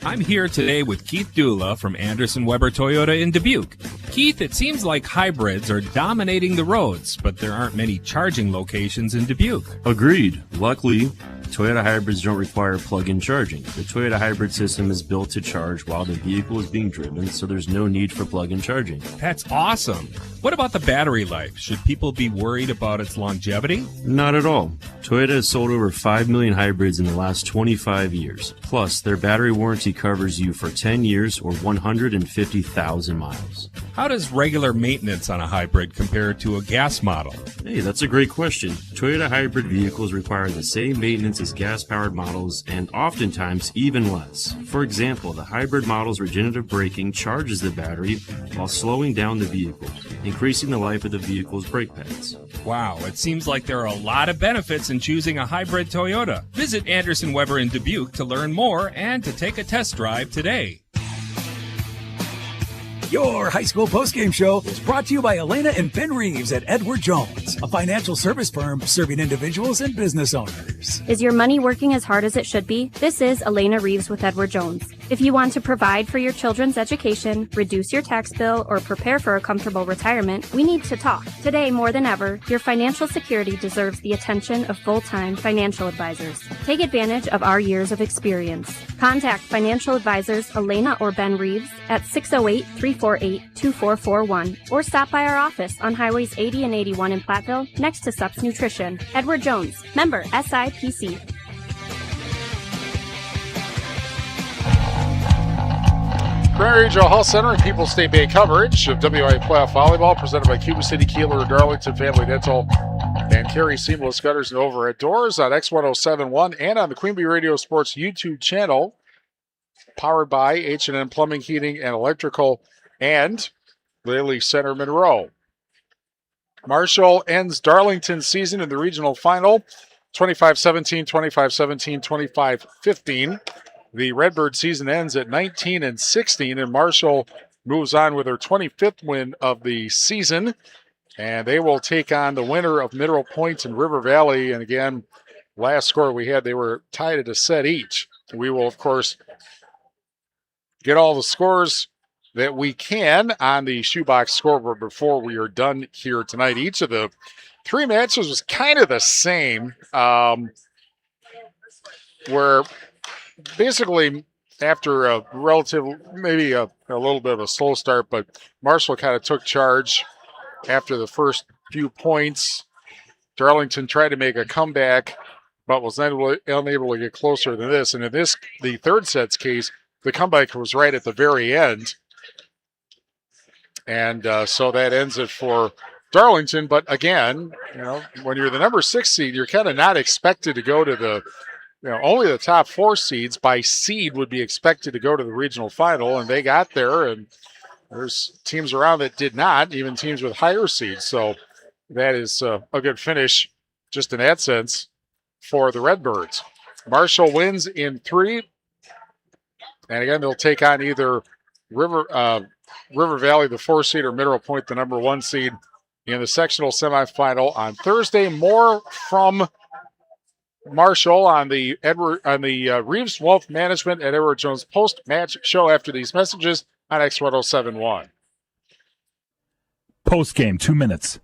I'm here today with Keith Dula from Anderson Weber Toyota in Dubuque. Keith, it seems like hybrids are dominating the roads, but there aren't many charging locations in Dubuque. Agreed. Luckily, Toyota hybrids don't require plug-in charging. The Toyota hybrid system is built to charge while the vehicle is being driven, so there's no need for plug-in charging. That's awesome. What about the battery life? Should people be worried about its longevity? Not at all. Toyota has sold over 5 million hybrids in the last 25 years. Plus, their battery warranty covers you for 10 years or 150,000 miles. How does regular maintenance on a hybrid compare to a gas model? Hey, that's a great question. Toyota hybrid vehicles require the same maintenance as gas-powered models and oftentimes even less. For example, the hybrid model's regenerative braking charges the battery while slowing down the vehicle, increasing the life of the vehicle's brake pads. Wow, it seems like there are a lot of benefits in choosing a hybrid Toyota. Visit Anderson Weber in Dubuque to learn more and to take a test drive today. Your high school postgame show is brought to you by Elena and Ben Reeves at Edward Jones, a financial service firm serving individuals and business owners. Is your money working as hard as it should be? This is Elena Reeves with Edward Jones. If you want to provide for your children's education, reduce your tax bill, or prepare for a comfortable retirement, we need to talk. Today, more than ever, your financial security deserves the attention of full-time financial advisors. Take advantage of our years of experience. Contact financial advisors Elena or Ben Reeves at 608-348-2441 or stop by our office on Highways 80 and 81 in Platteville next to Sups Nutrition. Edward Jones, member SIPC. Prairie Regional Health Center and People's State Bank coverage of WIA Playoff Volleyball presented by Cuba City, Kieler, Darlington Family Dental, and Carey Seamless Gutters and Overhead Doors on X1071 and on the Queen Bee Radio Sports YouTube channel. powered by H&M Plumbing, Heating, and Electrical, and Lilly Center Monroe. Marshall ends Darlington season in the regional final, 25-17, 25-17, 25-15. The Redbird season ends at 19-16, and Marshall moves on with their 25th win of the season, and they will take on the winner of Mineral Point and River Valley. And again, last score we had, they were tied at a set each. We will, of course, get all the scores that we can on the shoebox scoreboard before we are done here tonight. Each of the three matches was kind of the same, where basically after a relative, maybe a little bit of a slow start, but Marshall kind of took charge after the first few points. Darlington tried to make a comeback, but was unable to get closer than this. And in this, the third set's case, the comeback was right at the very end. And so that ends it for Darlington. But again, when you're the number 6 seed, you're kind of not expected to go to the, only the top 4 seeds by seed would be expected to go to the regional final. And they got there, and there's teams around that did not, even teams with higher seeds. So that is a good finish, just in that sense, for the Redbirds. Marshall wins in 3. And again, they'll take on either River Valley, the 4 seed, or Mineral Point, the number 1 seed, in the sectional semifinal on Thursday. More from Marshall on the Reeves Wealth Management and Edward Jones post-match show after these messages on X1071. Post game, 2 minutes.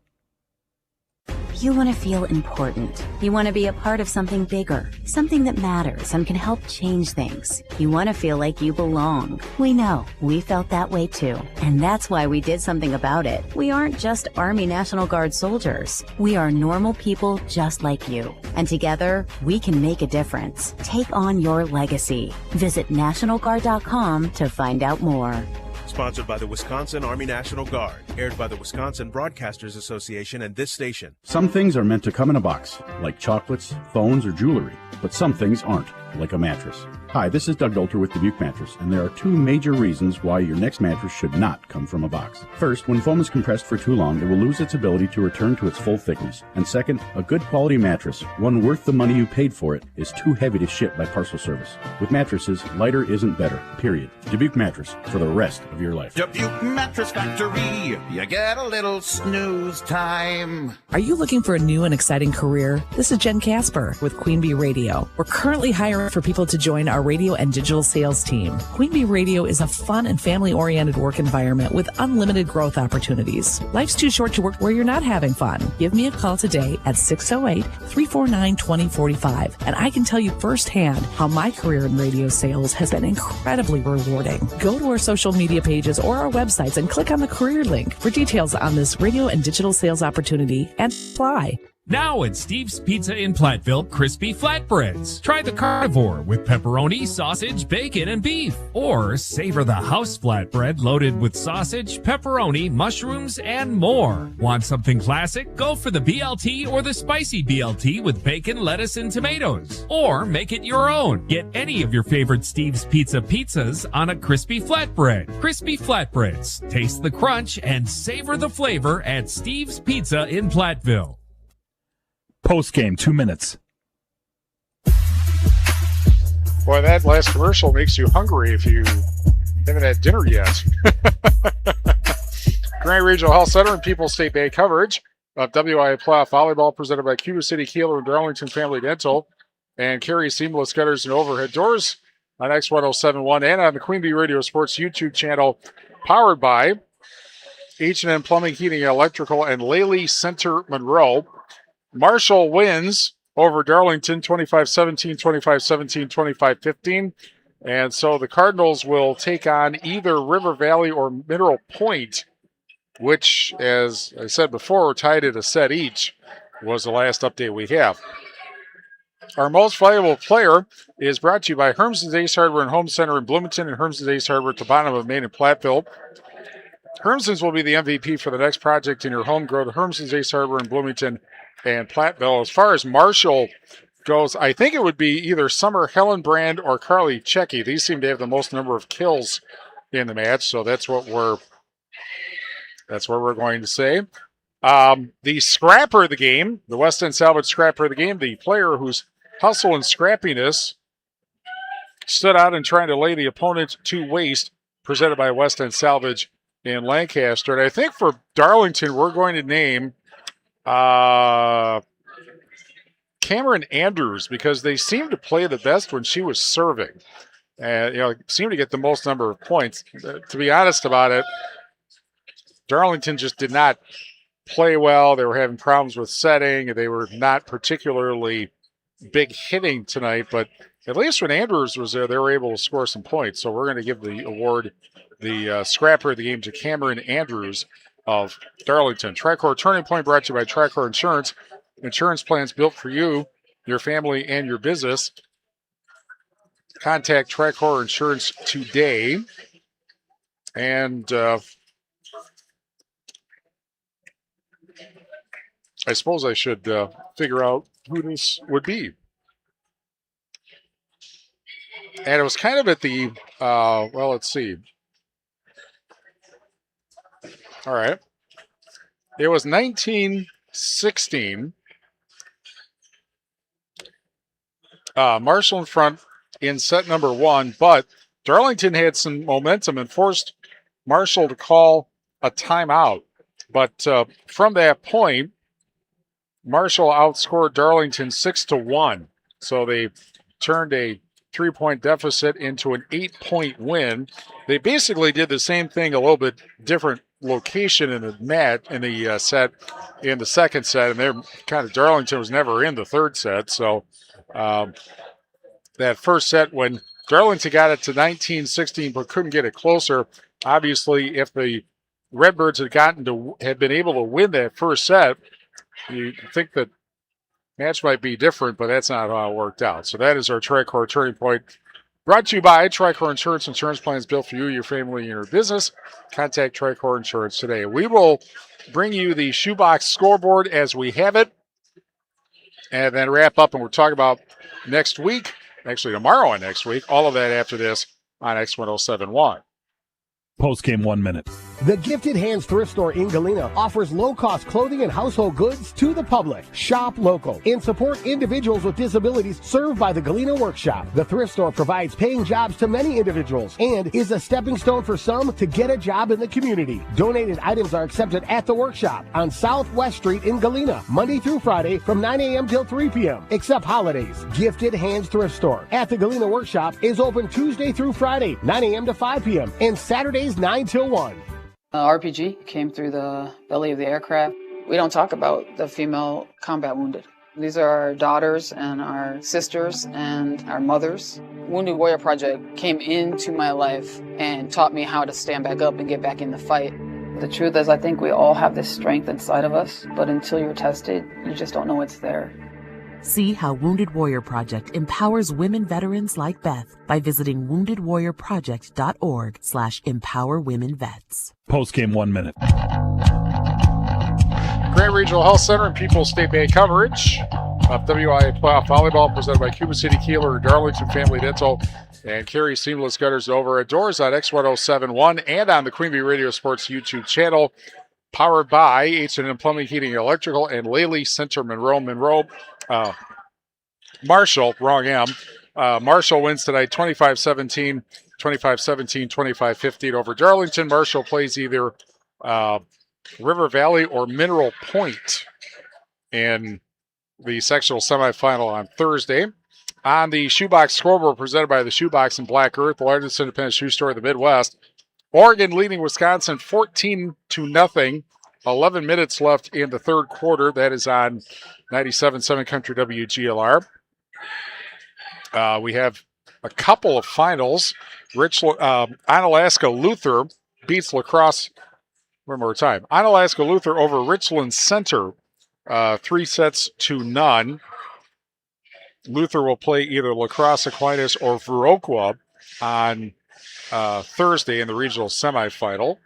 You want to feel important. You want to be a part of something bigger, something that matters and can help change things. You want to feel like you belong. We know. We felt that way too. And that's why we did something about it. We aren't just Army National Guard soldiers. We are normal people just like you. And together, we can make a difference. Take on your legacy. Visit NationalGuard.com to find out more. Sponsored by the Wisconsin Army National Guard. Aired by the Wisconsin Broadcasters Association and this station. Some things are meant to come in a box, like chocolates, phones, or jewelry. But some things aren't, like a mattress. Hi, this is Doug Dolter with Dubuque Mattress, and there are 2 major reasons why your next mattress should not come from a box. First, when foam is compressed for too long, it will lose its ability to return to its full thickness. And second, a good quality mattress, one worth the money you paid for it, is too heavy to ship by parcel service. With mattresses, lighter isn't better, period. Dubuque Mattress, for the rest of your life. Dubuque Mattress Factory, you get a little snooze time. Are you looking for a new and exciting career? This is Jen Casper with Queen Bee Radio. We're currently hiring for people to join our radio and digital sales team. Queen Bee Radio is a fun and family-oriented work environment with unlimited growth opportunities. Life's too short to work where you're not having fun. Give me a call today at 608-349-2045, and I can tell you firsthand how my career in radio sales has been incredibly rewarding. Go to our social media pages or our websites and click on the career link for details on this radio and digital sales opportunity and apply. Now at Steve's Pizza in Platteville, crispy flatbreads. Try the carnivore with pepperoni, sausage, bacon, and beef. Or savor the house flatbread loaded with sausage, pepperoni, mushrooms, and more. Want something classic? Go for the BLT or the spicy BLT with bacon, lettuce, and tomatoes. Or make it your own. Get any of your favorite Steve's Pizza pizzas on a crispy flatbread. Crispy flatbreads. Taste the crunch and savor the flavor at Steve's Pizza in Platteville. Post game, 2 minutes. Boy, that last commercial makes you hungry if you haven't had dinner yet. Grand Regional Health Center and People's State Bank coverage of WIA Playoff Volleyball presented by Cuba City, Kieler, and Darlington Family Dental, and Carey Seamless Gutters and Overhead Doors on X1071 and on the Queen Bee Radio Sports YouTube channel, powered by H&M Plumbing, Heating, and Electrical, and Lilly Center Monroe. Marshall wins over Darlington 25-17, 25-17, 25-15. And so the Cardinals will take on either River Valley or Mineral Point, which, as I said before, tied at a set each, was the last update we have. Our most valuable player is brought to you by Hermson's Ace Hardware and Home Center in Bloomington and Hermson's Ace Hardware at the bottom of Main and Platteville. Hermson's will be the MVP for the next project in your home. Grow to Hermson's Ace Hardware in Bloomington and Platteville. As far as Marshall goes, I think it would be either Summer Hellenbrand or Carly Checky. These seem to have the most number of kills in the match, so that's what we're going to say. The scrapper of the game, the West End Salvage scrapper of the game, the player whose hustle and scrappiness stood out in trying to lay the opponent to waste, presented by West End Salvage in Lancaster. And I think for Darlington, we're going to name Cameron Andrews, because they seemed to play the best when she was serving. And, seemed to get the most number of points. To be honest about it, Darlington just did not play well. They were having problems with setting. They were not particularly big hitting tonight, but at least when Andrews was there, they were able to score some points. So we're going to give the award, the scrapper of the game, to Cameron Andrews of Darlington. Tricor Turning Point brought to you by Tricor Insurance. Insurance plans built for you, your family, and your business. Contact Tricor Insurance today. And I suppose I should figure out who this would be. And it was kind of at the, let's see. All right. It was 1916. Marshall in front in set number 1, but Darlington had some momentum and forced Marshall to call a timeout. But from that point, Marshall outscored Darlington 6-1. So they turned a 3-point deficit into an 8-point win. They basically did the same thing, a little bit different location in the set, in the second set, and they're kind of, Darlington was never in the third set. So that first set, when Darlington got it to 19-16 but couldn't get it closer, obviously if the Redbirds had been able to win that first set, you think that match might be different, but that's not how it worked out. So that is our Tricor Turning Point, brought to you by Tricor Insurance. Insurance plans built for you, your family, and your business. Contact Tricor Insurance today. We will bring you the shoebox scoreboard as we have it, and then wrap up, and we'll talk about next week, actually tomorrow and next week, all of that after this on X1071. Post-game 1 minute. The Gifted Hands Thrift Store in Galena offers low-cost clothing and household goods to the public. Shop local and support individuals with disabilities served by the Galena Workshop. The thrift store provides paying jobs to many individuals and is a stepping stone for some to get a job in the community. Donated items are accepted at the workshop on Southwest Street in Galena, Monday through Friday from 9 a.m. till 3 p.m., except holidays. Gifted Hands Thrift Store at the Galena Workshop is open Tuesday through Friday, 9 a.m. to 5 p.m., and Saturdays 9 till 1. RPG came through the belly of the aircraft. We don't talk about the female combat wounded. These are our daughters and our sisters and our mothers. Wounded Warrior Project came into my life and taught me how to stand back up and get back in the fight. The truth is, I think we all have this strength inside of us, but until you're tested, you just don't know it's there. See how Wounded Warrior Project empowers women veterans like Beth by visiting woundedwarriorproject.org/empowerwomenvets. Post-game 1 minute. Grand Regional Health Center and People's State Bank coverage of WIA Playoff Volleyball presented by Cuba City, Kieler, Darlington Family Dental, and Carey Seamless Gutters over at doors on X1071 and on the Queen Bee Radio Sports YouTube channel. Powered by H&M Plumbing, Heating, and Electrical, and Lely Center Monroe. Marshall, wrong M. Marshall wins tonight 25-17, 25-17, 25-15 over Darlington. Marshall plays either River Valley or Mineral Point in the sectional semifinal on Thursday. On the shoebox scoreboard presented by the Shoebox in Black Earth, the largest independent shoe store in the Midwest, Oregon leading Wisconsin 14-0. 11 minutes left in the third quarter. That is on 97.7 Country WGLR. We have a couple of finals. Onalaska Luther beats La Crosse one more time. Onalaska Luther over Richland Center, 3-0. Luther will play either La Crosse Aquinas or Viroqua on Thursday in the regional semifinal.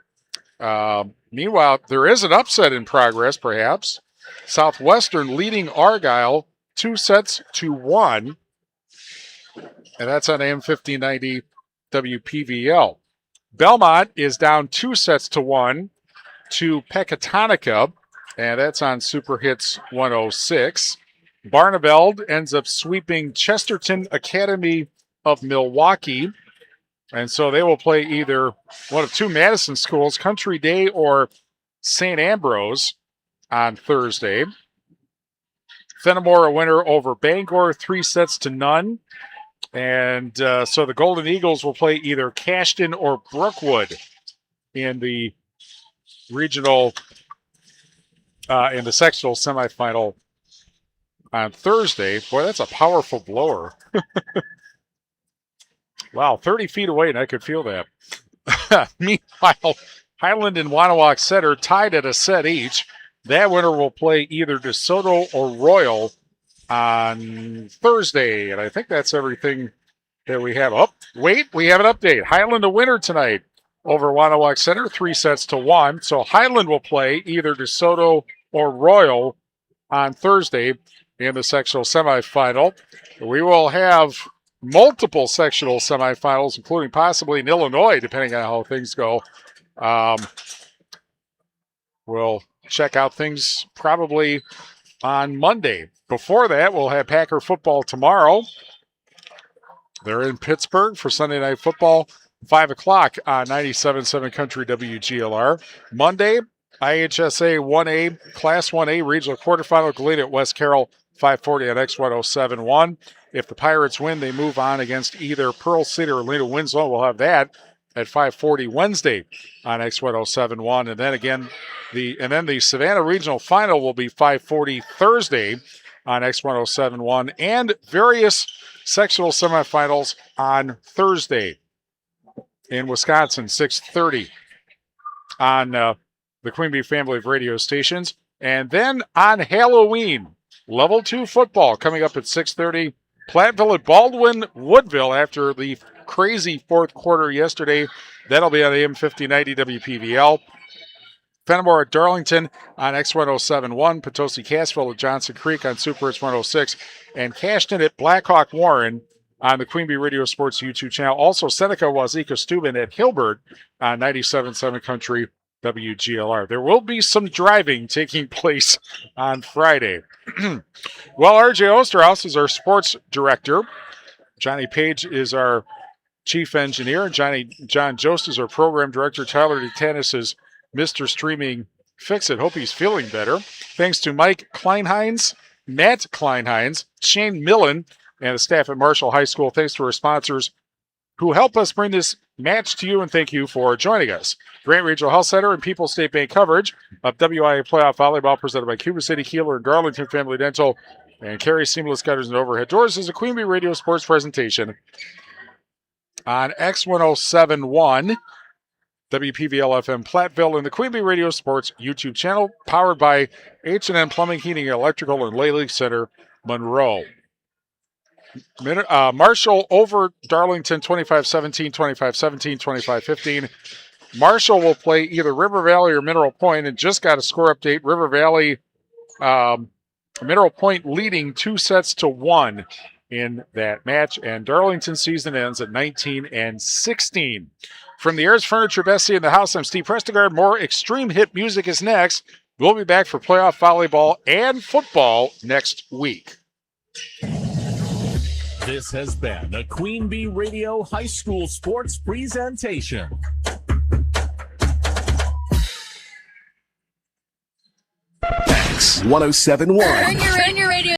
Meanwhile, there is an upset in progress, perhaps. Southwestern leading Argyle 2-1. And that's on AM 1590 WPVL. Belmont is down 2-1 to Pecatonica, and that's on Super Hits 106. Barneveld ends up sweeping Chesterton Academy of Milwaukee, and so they will play either one of two Madison schools, Country Day or St. Ambrose, on Thursday. Fenimore a winner over Bangor, 3-0. And so the Golden Eagles will play either Cashton or Brookwood in the regional, in the sectional semifinal on Thursday. Boy, that's a powerful blower. Wow, 30 feet away, and I could feel that. Meanwhile, Highland and Wanawak Center tied at a set each. That winner will play either DeSoto or Royal on Thursday, and I think that's everything that we have. Oh, wait, we have an update. Highland a winner tonight over Wanawak Center, 3-1. So Highland will play either DeSoto or Royal on Thursday in the sectional semifinal. We will have multiple sectional semifinals, including possibly in Illinois, depending on how things go. We'll check out things probably on Monday. Before that, we'll have Packer football tomorrow. They're in Pittsburgh for Sunday Night Football, 5 o'clock on 97.7 Country WGLR. Monday, IHSA 1A, Class 1A regional quarterfinal, Galena at West Carroll, 5:40 on X1071. If the Pirates win, they move on against either Pearl City or Lena Winslow. We'll have that at 5:40 Wednesday on X1071. And then again, the Savannah Regional Final will be 5:40 Thursday on X1071, and various sectional semifinals on Thursday in Wisconsin, 6:30 on the Queen Bee family of radio stations. And then on Halloween, Level 2 football coming up at 6:30. Platteville at Baldwin Woodville after the crazy fourth quarter yesterday. That'll be on AM 1590 WPVL. Fenimore at Darlington on X1071. Potosi Cassville at Johnson Creek on Super Hits 106. And Cashton at Blackhawk Warren on the Queen Bee Radio Sports YouTube channel. Also, Seneca Wazeeka Steuben at Hilbert on 97.7 Country WGLR. There will be some driving taking place on Friday. Well, RJ Osterhaus is our sports director. Johnny Page is our chief engineer. John Jost is our program director. Tyler DeTanis is Mr. Streaming Fix-It. Hope he's feeling better. Thanks to Mike Kleinheinz, Matt Kleinheinz, Shane Millen, and the staff at Marshall High School. Thanks to our sponsors who help us bring this match to you, and thank you for joining us. Grant Regional Health Center and People's State Bank coverage of WIA Playoff Volleyball presented by Cuba City, Kieler, and Darlington Family Dental, and Carey Seamless Gutters and Overhead Doors is a Queen Bee Radio Sports presentation on X1071, WPVL FM Platteville, and the Queen Bee Radio Sports YouTube channel, powered by H&M Plumbing, Heating, Electrical, and Lely Center, Monroe. Marshall over Darlington, 25-17, 25-17, 25-15. Marshall will play either River Valley or Mineral Point, and just got a score update. River Valley, Mineral Point leading 2-1 in that match, and Darlington's season ends at 19-16. From the Ayers Furniture Bessie in the house, I'm Steve Prestegard. More extreme hit music is next. We'll be back for playoff volleyball and football next week. This has been a Queen Bee Radio High School Sports presentation. X 1071. Turn your radio